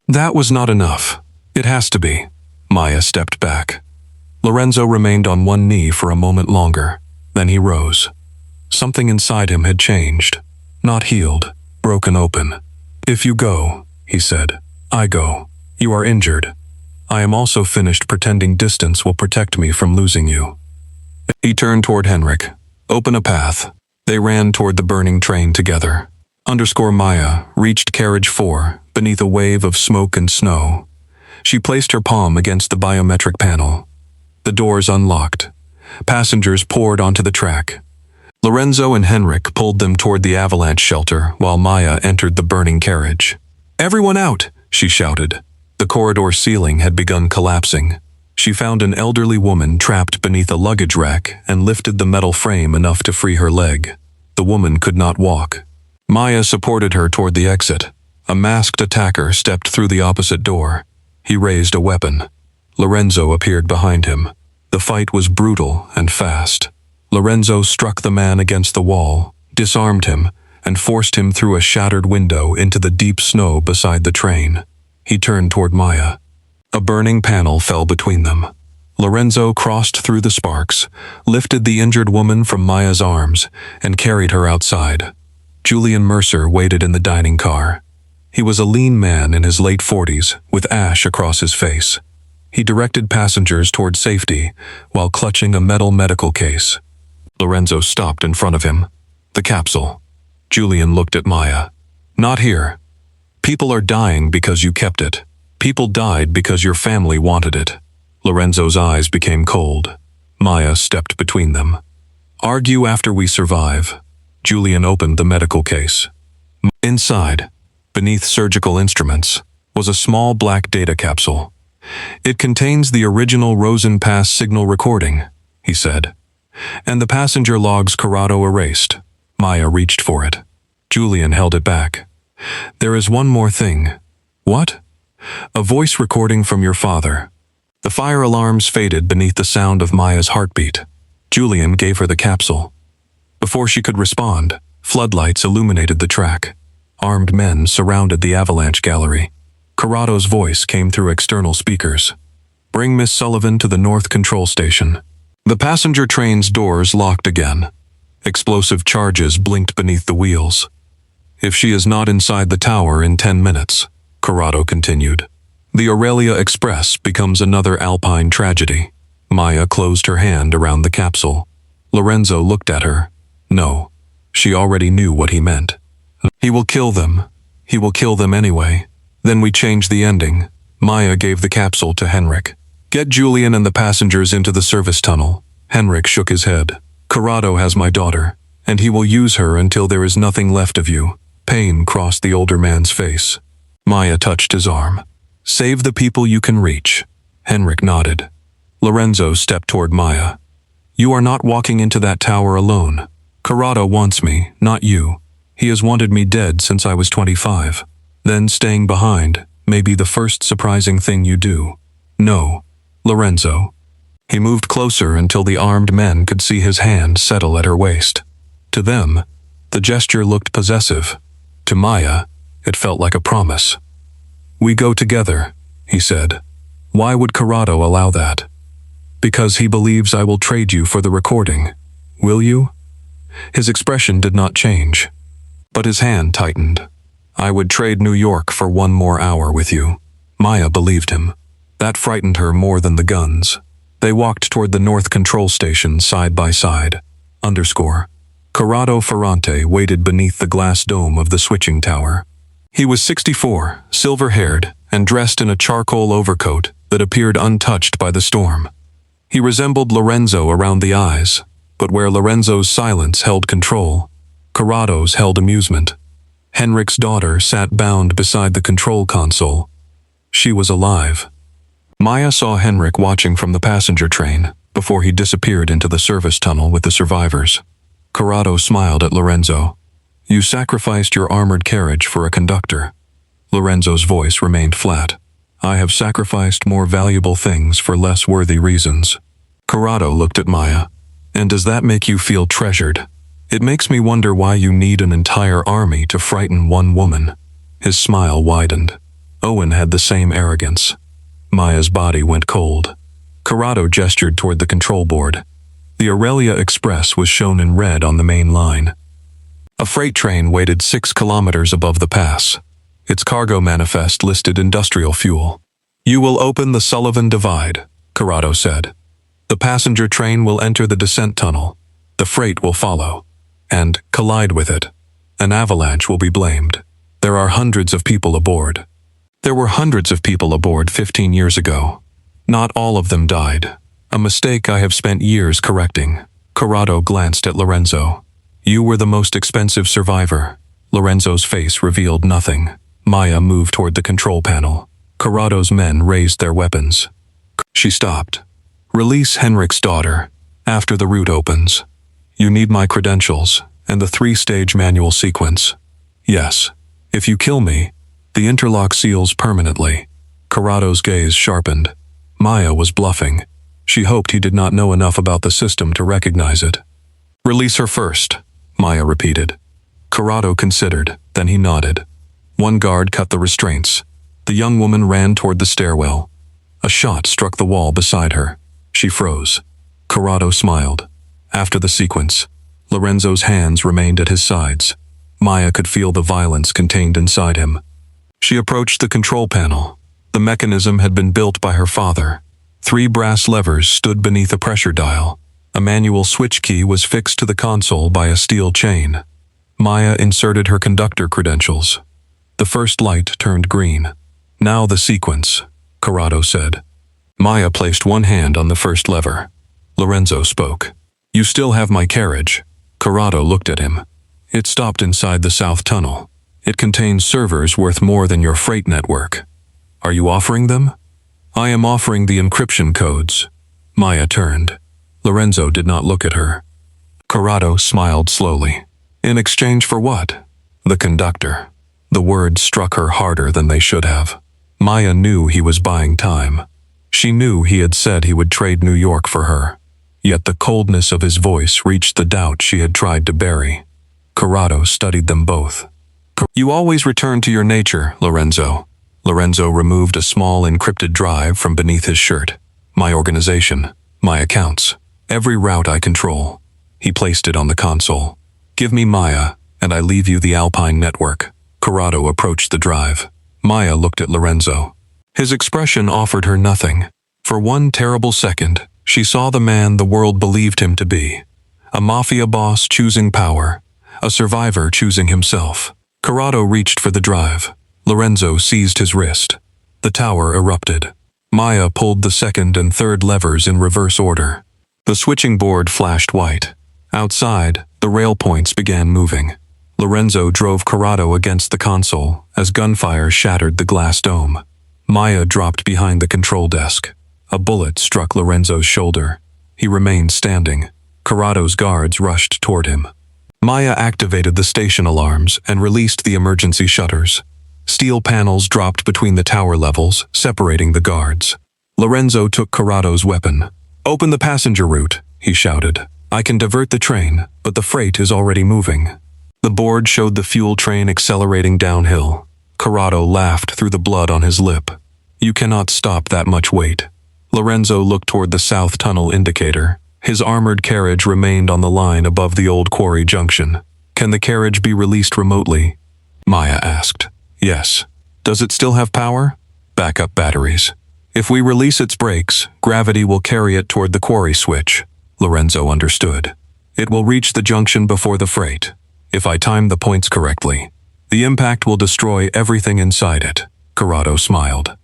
That was not enough. It has to be. Maya stepped back. Lorenzo remained on one knee for a moment longer. Then he rose. Something inside him had changed. Not healed, broken open. If you go, he said, I go. You are injured. I am also finished pretending distance will protect me from losing you. He turned toward Henrik. Open a path. They ran toward the burning train together. Maya reached carriage 4 beneath a wave of smoke and snow. She placed her palm against the biometric panel. The doors unlocked. Passengers poured onto the track. Lorenzo and Henrik pulled them toward the avalanche shelter while Maya entered the burning carriage. Everyone out, she shouted. The corridor ceiling had begun collapsing. She found an elderly woman trapped beneath a luggage rack and lifted the metal frame enough to free her leg. The woman could not walk. Maya supported her toward the exit. A masked attacker stepped through the opposite door. He raised a weapon. Lorenzo appeared behind him. The fight was brutal and fast. Lorenzo struck the man against the wall, disarmed him, and forced him through a shattered window into the deep snow beside the train. He turned toward Maya. A burning panel fell between them. Lorenzo crossed through the sparks, lifted the injured woman from Maya's arms, and carried her outside. Julian Mercer waited in the dining car. He was a lean man in his late 40s, with ash across his face. He directed passengers toward safety while clutching a metal medical case. Lorenzo stopped in front of him. The capsule. Julian looked at Maya. Not here. People are dying because you kept it. People died because your family wanted it. Lorenzo's eyes became cold. Maya stepped between them. Argue after we survive. Julian opened the medical case. Inside, beneath surgical instruments, was a small black data capsule. It contains the original Rosen Pass signal recording, he said. And the passenger logs Corrado erased. Maya reached for it. Julian held it back. There is one more thing. What? A voice recording from your father. The fire alarms faded beneath the sound of Maya's heartbeat. Julian gave her the capsule. Before she could respond, floodlights illuminated the track. Armed men surrounded the avalanche gallery. Corrado's voice came through external speakers. Bring Miss Sullivan to the North Control Station. The passenger train's doors locked again. Explosive charges blinked beneath the wheels. If she is not inside the tower in 10 minutes, Corrado continued, the Aurelia Express becomes another Alpine tragedy. Maya closed her hand around the capsule. Lorenzo looked at her. No, she already knew what he meant. He will kill them. He will kill them anyway. Then we changed the ending. Maya gave the capsule to Henrik. Get Julian and the passengers into the service tunnel. Henrik shook his head. Corrado has my daughter, and he will use her until there is nothing left of you. Pain crossed the older man's face. Maya touched his arm. Save the people you can reach. Henrik nodded. Lorenzo stepped toward Maya. You are not walking into that tower alone. Corrado wants me, not you. He has wanted me dead since I was 25. Then staying behind may be the first surprising thing you do. No, Lorenzo. He moved closer until the armed men could see his hand settle at her waist. To them, the gesture looked possessive. To Maya, it felt like a promise. We go together, he said. Why would Corrado allow that? Because he believes I will trade you for the recording. Will you? His expression did not change, but his hand tightened. I would trade New York for 1 more hour with you. Maya believed him. That frightened her more than the guns. They walked toward the North Control Station side by side. Corrado Ferrante waited beneath the glass dome of the switching tower. He was 64, silver-haired, and dressed in a charcoal overcoat that appeared untouched by the storm. He resembled Lorenzo around the eyes, but where Lorenzo's silence held control, Corrado's held amusement. Henrik's daughter sat bound beside the control console. She was alive. Maya saw Henrik watching from the passenger train before he disappeared into the service tunnel with the survivors. Corrado smiled at Lorenzo. "You sacrificed your armored carriage for a conductor." Lorenzo's voice remained flat. "I have sacrificed more valuable things for less worthy reasons." Corrado looked at Maya. "And does that make you feel treasured? It makes me wonder why you need an entire army to frighten one woman." His smile widened. Owen had the same arrogance. Maya's body went cold. Corrado gestured toward the control board. The Aurelia Express was shown in red on the main line. A freight train waited 6 kilometers above the pass. Its cargo manifest listed industrial fuel. "You will open the Sullivan Divide," Corrado said. "The passenger train will enter the descent tunnel. The freight will follow and collide with it. An avalanche will be blamed. There are hundreds of people aboard." There were hundreds of people aboard 15 years ago. Not all of them died. A mistake I have spent years correcting. Corrado glanced at Lorenzo. "You were the most expensive survivor." Lorenzo's face revealed nothing. Maya moved toward the control panel. Corrado's men raised their weapons. She stopped. "Release Henrik's daughter after the route opens. You need my credentials and the 3-stage manual sequence." "Yes. If you kill me, the interlock seals permanently." Corrado's gaze sharpened. Maya was bluffing. She hoped he did not know enough about the system to recognize it. "Release her first," Maya repeated. Corrado considered, then he nodded. One guard cut the restraints. The young woman ran toward the stairwell. A shot struck the wall beside her. She froze. Corrado smiled. After the sequence, Lorenzo's hands remained at his sides. Maya could feel the violence contained inside him. She approached the control panel. The mechanism had been built by her father. 3 brass levers stood beneath a pressure dial. A manual switch key was fixed to the console by a steel chain. Maya inserted her conductor credentials. The first light turned green. "Now the sequence," Corrado said. Maya placed one hand on the first lever. Lorenzo spoke. "You still have my carriage." Corrado looked at him. "It stopped inside the south tunnel. It contains servers worth more than your freight network. Are you offering them?" "I am offering the encryption codes." Maya turned. Lorenzo did not look at her. Corrado smiled slowly. "In exchange for what?" "The conductor." The words struck her harder than they should have. Maya knew he was buying time. She knew he had said he would trade New York for her. Yet the coldness of his voice reached the doubt she had tried to bury. Corrado studied them both. "You always return to your nature, Lorenzo." Lorenzo removed a small encrypted drive from beneath his shirt. "My organization, my accounts, every route I control." He placed it on the console. "Give me Maya, and I leave you the Alpine network." Corrado approached the drive. Maya looked at Lorenzo. His expression offered her nothing. For one terrible second, she saw the man the world believed him to be. A mafia boss choosing power, a survivor choosing himself. Corrado reached for the drive. Lorenzo seized his wrist. The tower erupted. Maya pulled the second and third levers in reverse order. The switching board flashed white. Outside, the rail points began moving. Lorenzo drove Corrado against the console as gunfire shattered the glass dome. Maya dropped behind the control desk. A bullet struck Lorenzo's shoulder. He remained standing. Corrado's guards rushed toward him. Maya activated the station alarms and released the emergency shutters. Steel panels dropped between the tower levels, separating the guards. Lorenzo took Corrado's weapon. "Open the passenger route," he shouted. "I can divert the train, but the freight is already moving." The board showed the fuel train accelerating downhill. Corrado laughed through the blood on his lip. "You cannot stop that much weight." Lorenzo looked toward the south tunnel indicator. His armored carriage remained on the line above the old quarry junction. "Can the carriage be released remotely?" Maya asked. "Yes." "Does it still have power?" "Backup batteries." "If we release its brakes, gravity will carry it toward the quarry switch." Lorenzo understood. "It will reach the junction before the freight. If I time the points correctly, the impact will destroy everything inside it." Corrado smiled.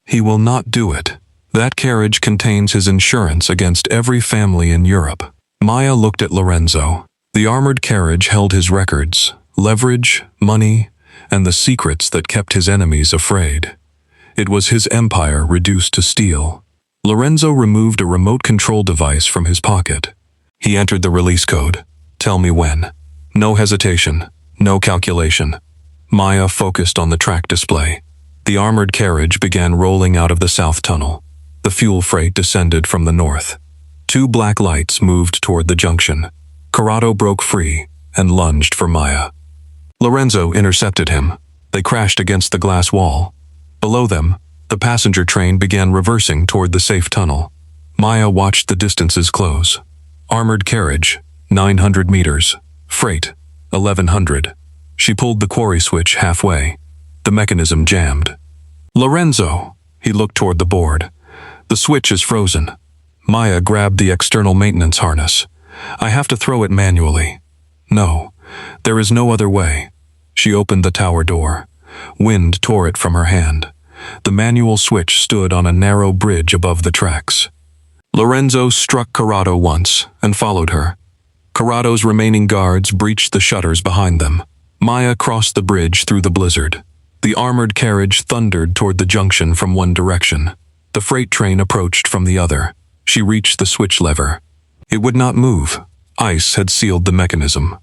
"He will not do it. That carriage contains his insurance against every family in Europe." Maya looked at Lorenzo. The armored carriage held his records, leverage, money, and the secrets that kept his enemies afraid. It was his empire reduced to steel. Lorenzo removed a remote control device from his pocket. He entered the release code. Tell me when. No hesitation, no calculation. Maya focused on the track display. The armored carriage began rolling out of the south tunnel. The fuel freight descended from the north. 2 black lights moved toward the junction. Corrado broke free and lunged for Maya. Lorenzo intercepted him. They crashed against the glass wall. Below them, the passenger train began reversing toward the safe tunnel. Maya watched the distances close. Armored carriage, 900 meters. Freight, 1100. She pulled the quarry switch halfway. The mechanism jammed. Lorenzo, he looked toward the board. The switch is frozen. Maya grabbed the external maintenance harness. I have to throw it manually. No, there is no other way. She opened the tower door. Wind tore it from her hand. The manual switch stood on a narrow bridge above the tracks. Lorenzo struck Corrado once and followed her. Corrado's remaining guards breached the shutters behind them. Maya crossed the bridge through the blizzard. The armored carriage thundered toward the junction from one direction. The freight train approached from the other. She reached the switch lever. It would not move. Ice had sealed the mechanism.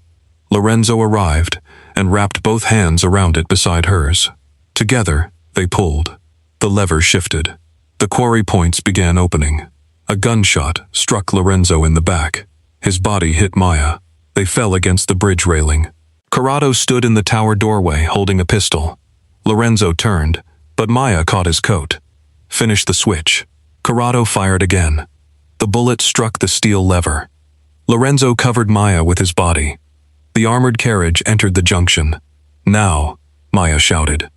Lorenzo arrived and wrapped both hands around it beside hers. Together, they pulled. The lever shifted. The quarry points began opening. A gunshot struck Lorenzo in the back. His body hit Maya. They fell against the bridge railing. Corrado stood in the tower doorway holding a pistol. Lorenzo turned, but Maya caught his coat. Finish the switch. Corrado fired again. The bullet struck the steel lever. Lorenzo covered Maya with his body. The armored carriage entered the junction. Now, Maya shouted.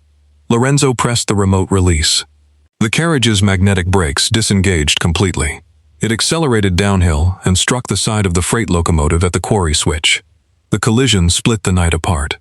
Lorenzo pressed the remote release. The carriage's magnetic brakes disengaged completely. It accelerated downhill and struck the side of the freight locomotive at the quarry switch. The collision split the night apart.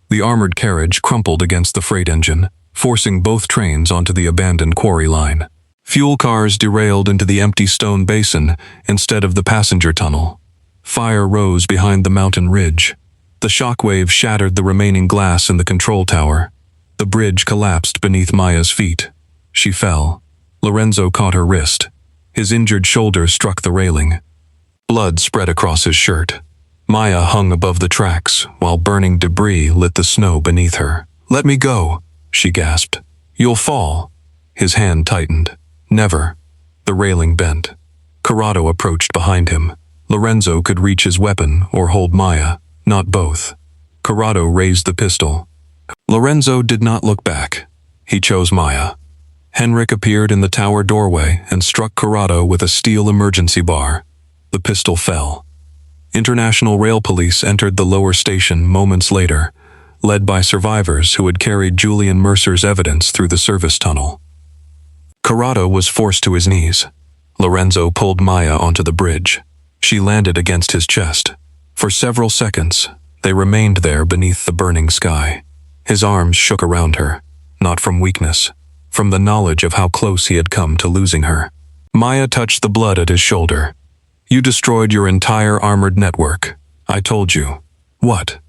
The armored carriage crumpled against the freight engine, forcing both trains onto the abandoned quarry line. Fuel cars derailed into the empty stone basin instead of the passenger tunnel. Fire rose behind the mountain ridge. The shockwave shattered the remaining glass in the control tower. The bridge collapsed beneath Maya's feet. She fell. Lorenzo caught her wrist. His injured shoulder struck the railing. Blood spread across his shirt. Maya hung above the tracks while burning debris lit the snow beneath her. "Let me go," she gasped. "You'll fall." His hand tightened. "Never." The railing bent. Corrado approached behind him. Lorenzo could reach his weapon or hold Maya, not both. Corrado raised the pistol. Lorenzo did not look back. He chose Maya. Henrik appeared in the tower doorway and struck Corrado with a steel emergency bar. The pistol fell. International Rail Police entered the lower station moments later, led by survivors who had carried Julian Mercer's evidence through the service tunnel. Corrado was forced to his knees. Lorenzo pulled Maya onto the bridge. She landed against his chest. For several seconds, they remained there beneath the burning sky. His arms shook around her, not from weakness, from the knowledge of how close he had come to losing her. Maya touched the blood at his shoulder. "You destroyed your entire armored network. I told you." "What?"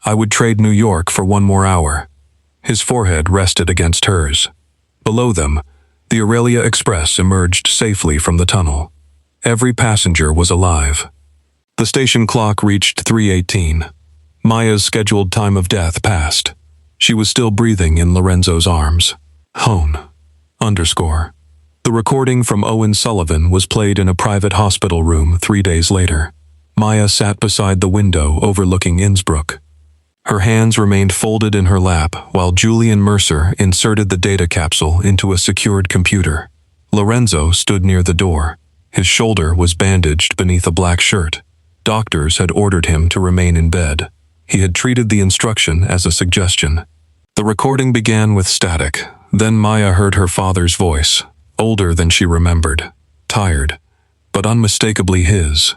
"I would trade New York for one more hour." His forehead rested against hers. Below them, the Aurelia Express emerged safely from the tunnel. Every passenger was alive. The station clock reached 3:18. Maya's scheduled time of death passed. She was still breathing in Lorenzo's arms. Hone. _ The recording from Owen Sullivan was played in a private hospital room 3 days later. Maya sat beside the window overlooking Innsbruck. Her hands remained folded in her lap while Julian Mercer inserted the data capsule into a secured computer. Lorenzo stood near the door. His shoulder was bandaged beneath a black shirt. Doctors had ordered him to remain in bed. He had treated the instruction as a suggestion. The recording began with static. Then Maya heard her father's voice, older than she remembered, tired, but unmistakably his.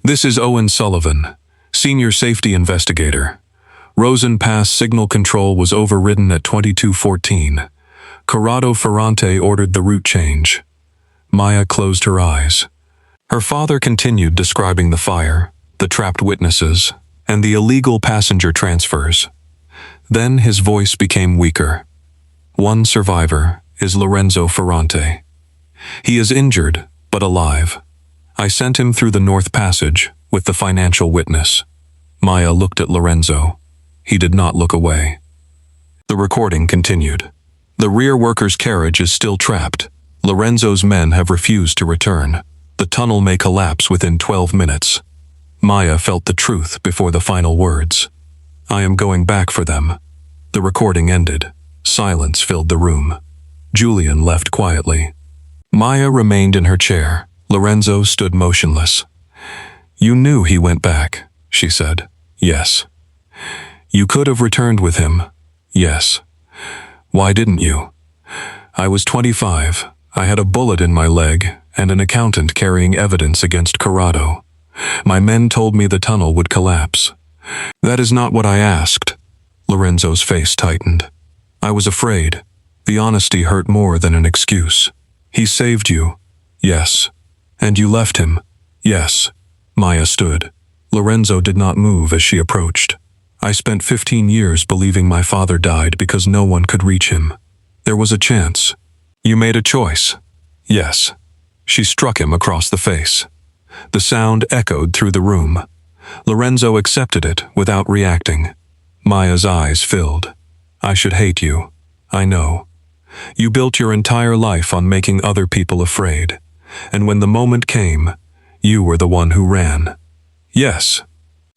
"This is Owen Sullivan, Senior Safety Investigator. Rosen Pass signal control was overridden at 22:14. Corrado Ferrante ordered the route change." Maya closed her eyes. Her father continued describing the fire, the trapped witnesses, and the illegal passenger transfers. Then his voice became weaker. One survivor is Lorenzo Ferrante. He is injured, but alive. I sent him through the North Passage with the financial witness. Maya looked at Lorenzo. He did not look away. The recording continued. The rear worker's carriage is still trapped. Lorenzo's men have refused to return. The tunnel may collapse within 12 minutes. Maya felt the truth before the final words. I am going back for them. The recording ended. Silence filled the room. Julian left quietly. Maya remained in her chair. Lorenzo stood motionless. You knew he went back, she said. Yes. You could have returned with him. Yes. Why didn't you? I was 25. I had a bullet in my leg and an accountant carrying evidence against Corrado. My men told me the tunnel would collapse. That is not what I asked. Lorenzo's face tightened. I was afraid. The honesty hurt more than an excuse. He saved you. Yes. And you left him. Yes. Maya stood. Lorenzo did not move as she approached. I spent 15 years believing my father died because no one could reach him. There was a chance. You made a choice. Yes. She struck him across the face. The sound echoed through the room. Lorenzo accepted it without reacting. Maya's eyes filled. I should hate you. I know. You built your entire life on making other people afraid. And when the moment came, you were the one who ran. Yes.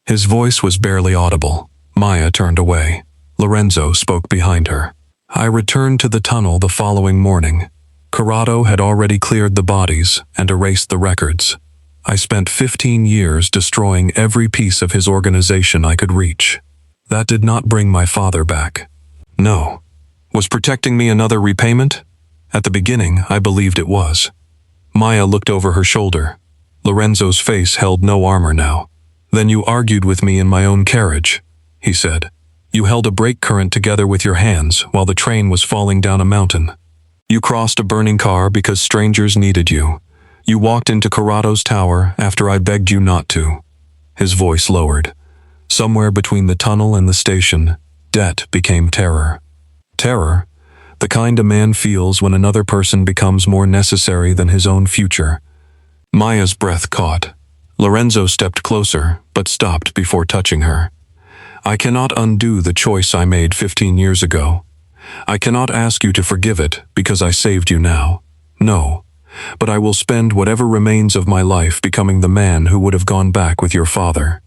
His voice was barely audible. Maya turned away. Lorenzo spoke behind her. I returned to the tunnel the following morning. Corrado had already cleared the bodies and erased the records. I spent 15 years destroying every piece of his organization I could reach. That did not bring my father back. No. Was protecting me another repayment? At the beginning, I believed it was. Maya looked over her shoulder. Lorenzo's face held no armor now. Then you argued with me in my own carriage, he said. You held a brake current together with your hands while the train was falling down a mountain. You crossed a burning car because strangers needed you. You walked into Corrado's tower after I begged you not to. His voice lowered. Somewhere between the tunnel and the station, debt became terror. Terror, the kind a man feels when another person becomes more necessary than his own future. Maya's breath caught. Lorenzo stepped closer, but stopped before touching her. I cannot undo the choice I made 15 years ago. I cannot ask you to forgive it because I saved you now. No. But I will spend whatever remains of my life becoming the man who would have gone back with your father.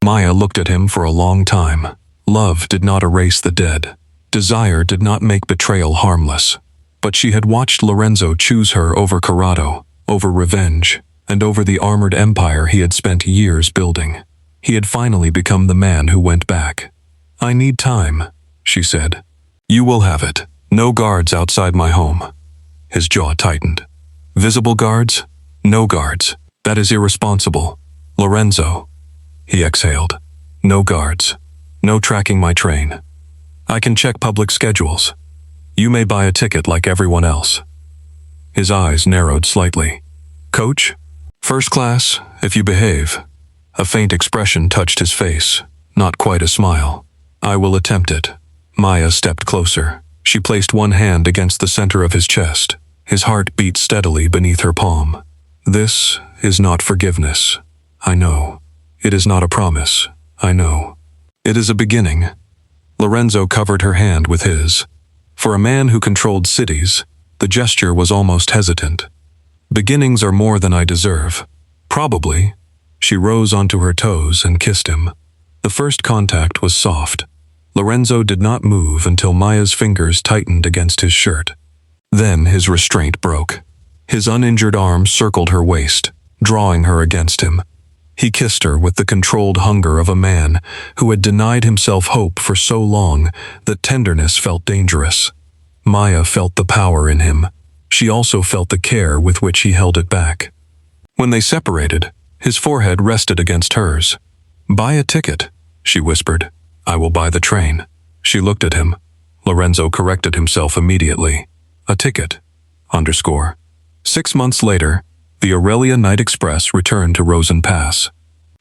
Maya looked at him for a long time. Love did not erase the dead. Desire did not make betrayal harmless. But she had watched Lorenzo choose her over Corrado, over revenge, and over the armored empire he had spent years building. He had finally become the man who went back. I need time, she said. You will have it. No guards outside my home. His jaw tightened. Visible guards? No guards. That is irresponsible. Lorenzo. He exhaled. No guards. No tracking my train. I can check public schedules. You may buy a ticket like everyone else. His eyes narrowed slightly. Coach? First class, if you behave. A faint expression touched his face, not quite a smile. I will attempt it. Maya stepped closer. She placed one hand against the center of his chest. His heart beat steadily beneath her palm. This is not forgiveness. I know. It is not a promise. I know. It is a beginning. Lorenzo covered her hand with his. For a man who controlled cities, the gesture was almost hesitant. Beginnings are more than I deserve. Probably. She rose onto her toes and kissed him. The first contact was soft. Lorenzo did not move until Maya's fingers tightened against his shirt. Then his restraint broke. His uninjured arm circled her waist, drawing her against him. He kissed her with the controlled hunger of a man who had denied himself hope for so long that tenderness felt dangerous. Maya felt the power in him. She also felt the care with which he held it back. When they separated, his forehead rested against hers. Buy a ticket, she whispered. I will buy the train. She looked at him. Lorenzo corrected himself immediately. A ticket. _ 6 months later, the Aurelia Night Express returned to Rosen Pass.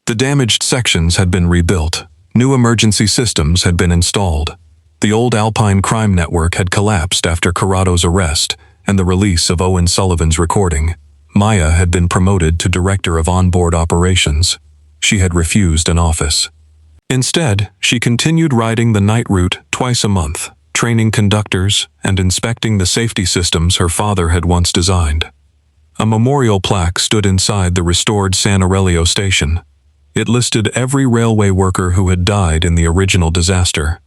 The damaged sections had been rebuilt. New emergency systems had been installed. The old Alpine crime network had collapsed after Corrado's arrest and the release of Owen Sullivan's recording. Maya had been promoted to director of onboard operations. She had refused an office. Instead, she continued riding the night route twice a month, training conductors and inspecting the safety systems her father had once designed. A memorial plaque stood inside the restored San Aurelio station. It listed every railway worker who had died in the original disaster.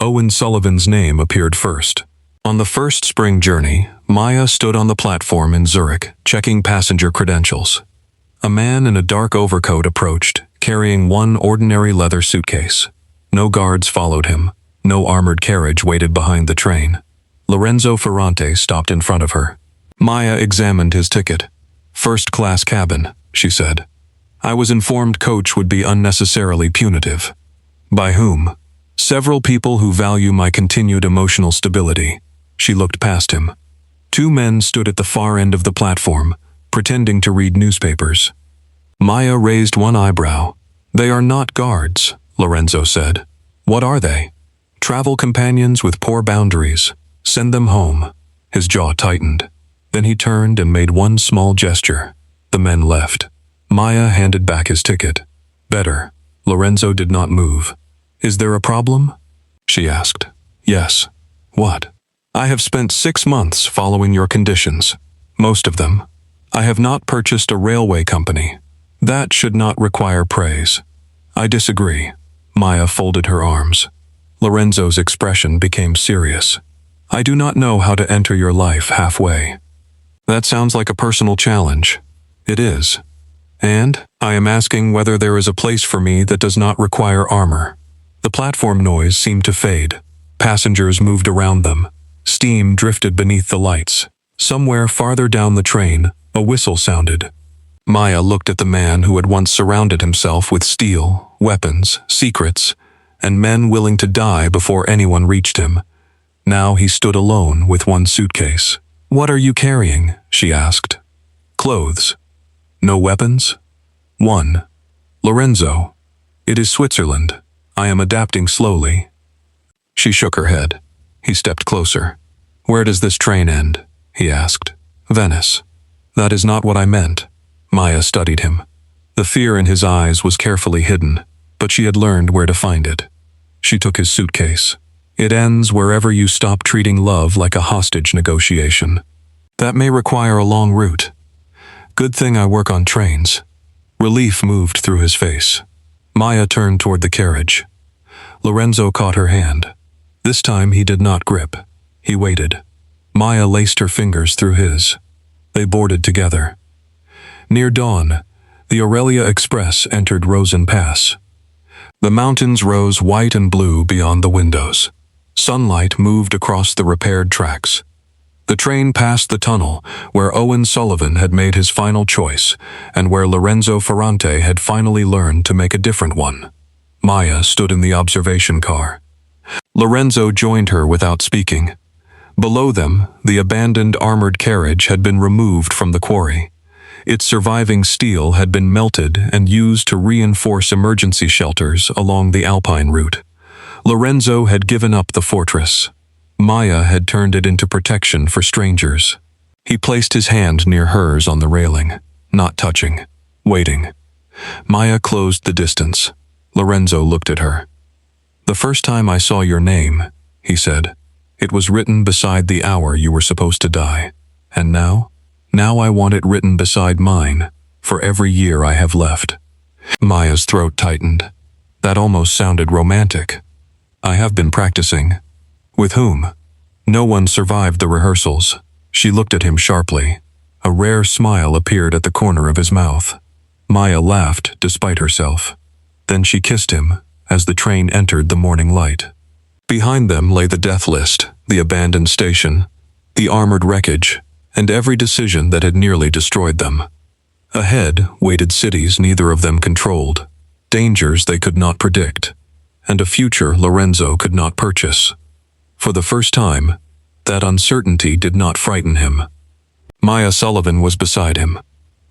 Owen Sullivan's name appeared first. On the first spring journey, Maya stood on the platform in Zurich, checking passenger credentials. A man in a dark overcoat approached, carrying one ordinary leather suitcase. No guards followed him. No armored carriage waited behind the train. Lorenzo Ferrante stopped in front of her. Maya examined his ticket. "First-class cabin," she said. "I was informed coach would be unnecessarily punitive." "By whom?" "Several people who value my continued emotional stability." She looked past him. Two men stood at the far end of the platform, pretending to read newspapers. Maya raised one eyebrow. "They are not guards," Lorenzo said. "What are they?" "Travel companions with poor boundaries. Send them home." His jaw tightened. Then he turned and made one small gesture. The men left. Maya handed back his ticket. "Better." Lorenzo did not move. "Is there a problem?" she asked. "Yes." "What?" "I have spent 6 months following your conditions. Most of them. I have not purchased a railway company. That should not require praise." "I disagree." Maya folded her arms. Lorenzo's expression became serious. "I do not know how to enter your life halfway." "That sounds like a personal challenge." "It is. And I am asking whether there is a place for me that does not require armor." The platform noise seemed to fade. Passengers moved around them. Steam drifted beneath the lights. Somewhere farther down the train, a whistle sounded. Maya looked at the man who had once surrounded himself with steel, weapons, secrets, and men willing to die before anyone reached him. Now he stood alone with one suitcase. "What are you carrying?" she asked. "Clothes." "No weapons?" "One." "Lorenzo, it is Switzerland. I am adapting slowly." She shook her head. He stepped closer. "Where does this train end?" he asked. "Venice." "That is not what I meant." Maya studied him. The fear in his eyes was carefully hidden, but she had learned where to find it. She took his suitcase. "It ends wherever you stop treating love like a hostage negotiation. That may require a long route. Good thing I work on trains." Relief moved through his face. Maya turned toward the carriage. Lorenzo caught her hand. This time he did not grip. He waited. Maya laced her fingers through his. They boarded together. Near dawn, the Aurelia Express entered Rosen Pass. The mountains rose white and blue beyond the windows. Sunlight moved across the repaired tracks. The train passed the tunnel where Owen Sullivan had made his final choice and where Lorenzo Ferrante had finally learned to make a different one. Maya stood in the observation car. Lorenzo joined her without speaking. Below them, the abandoned armored carriage had been removed from the quarry. Its surviving steel had been melted and used to reinforce emergency shelters along the Alpine route. Lorenzo had given up the fortress. Maya had turned it into protection for strangers. He placed his hand near hers on the railing, not touching, waiting. Maya closed the distance. Lorenzo looked at her. "The first time I saw your name," he said, "it was written beside the hour you were supposed to die. And now? Now I want it written beside mine, for every year I have left." Maya's throat tightened. That almost sounded romantic. "I have been practicing." "With whom?" "No one survived the rehearsals." She looked at him sharply. A rare smile appeared at the corner of his mouth. Maya laughed despite herself. Then she kissed him as the train entered the morning light. Behind them lay the death list, the abandoned station, the armored wreckage, and every decision that had nearly destroyed them. Ahead waited cities neither of them controlled, dangers they could not predict, and a future Lorenzo could not purchase. For the first time, that uncertainty did not frighten him. Maya Sullivan was beside him.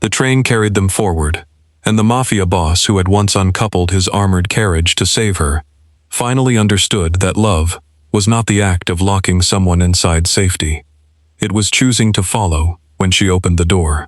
The train carried them forward, and the Mafia boss who had once uncoupled his armored carriage to save her finally understood that love, was not the act of locking someone inside safety. It was choosing to follow when she opened the door.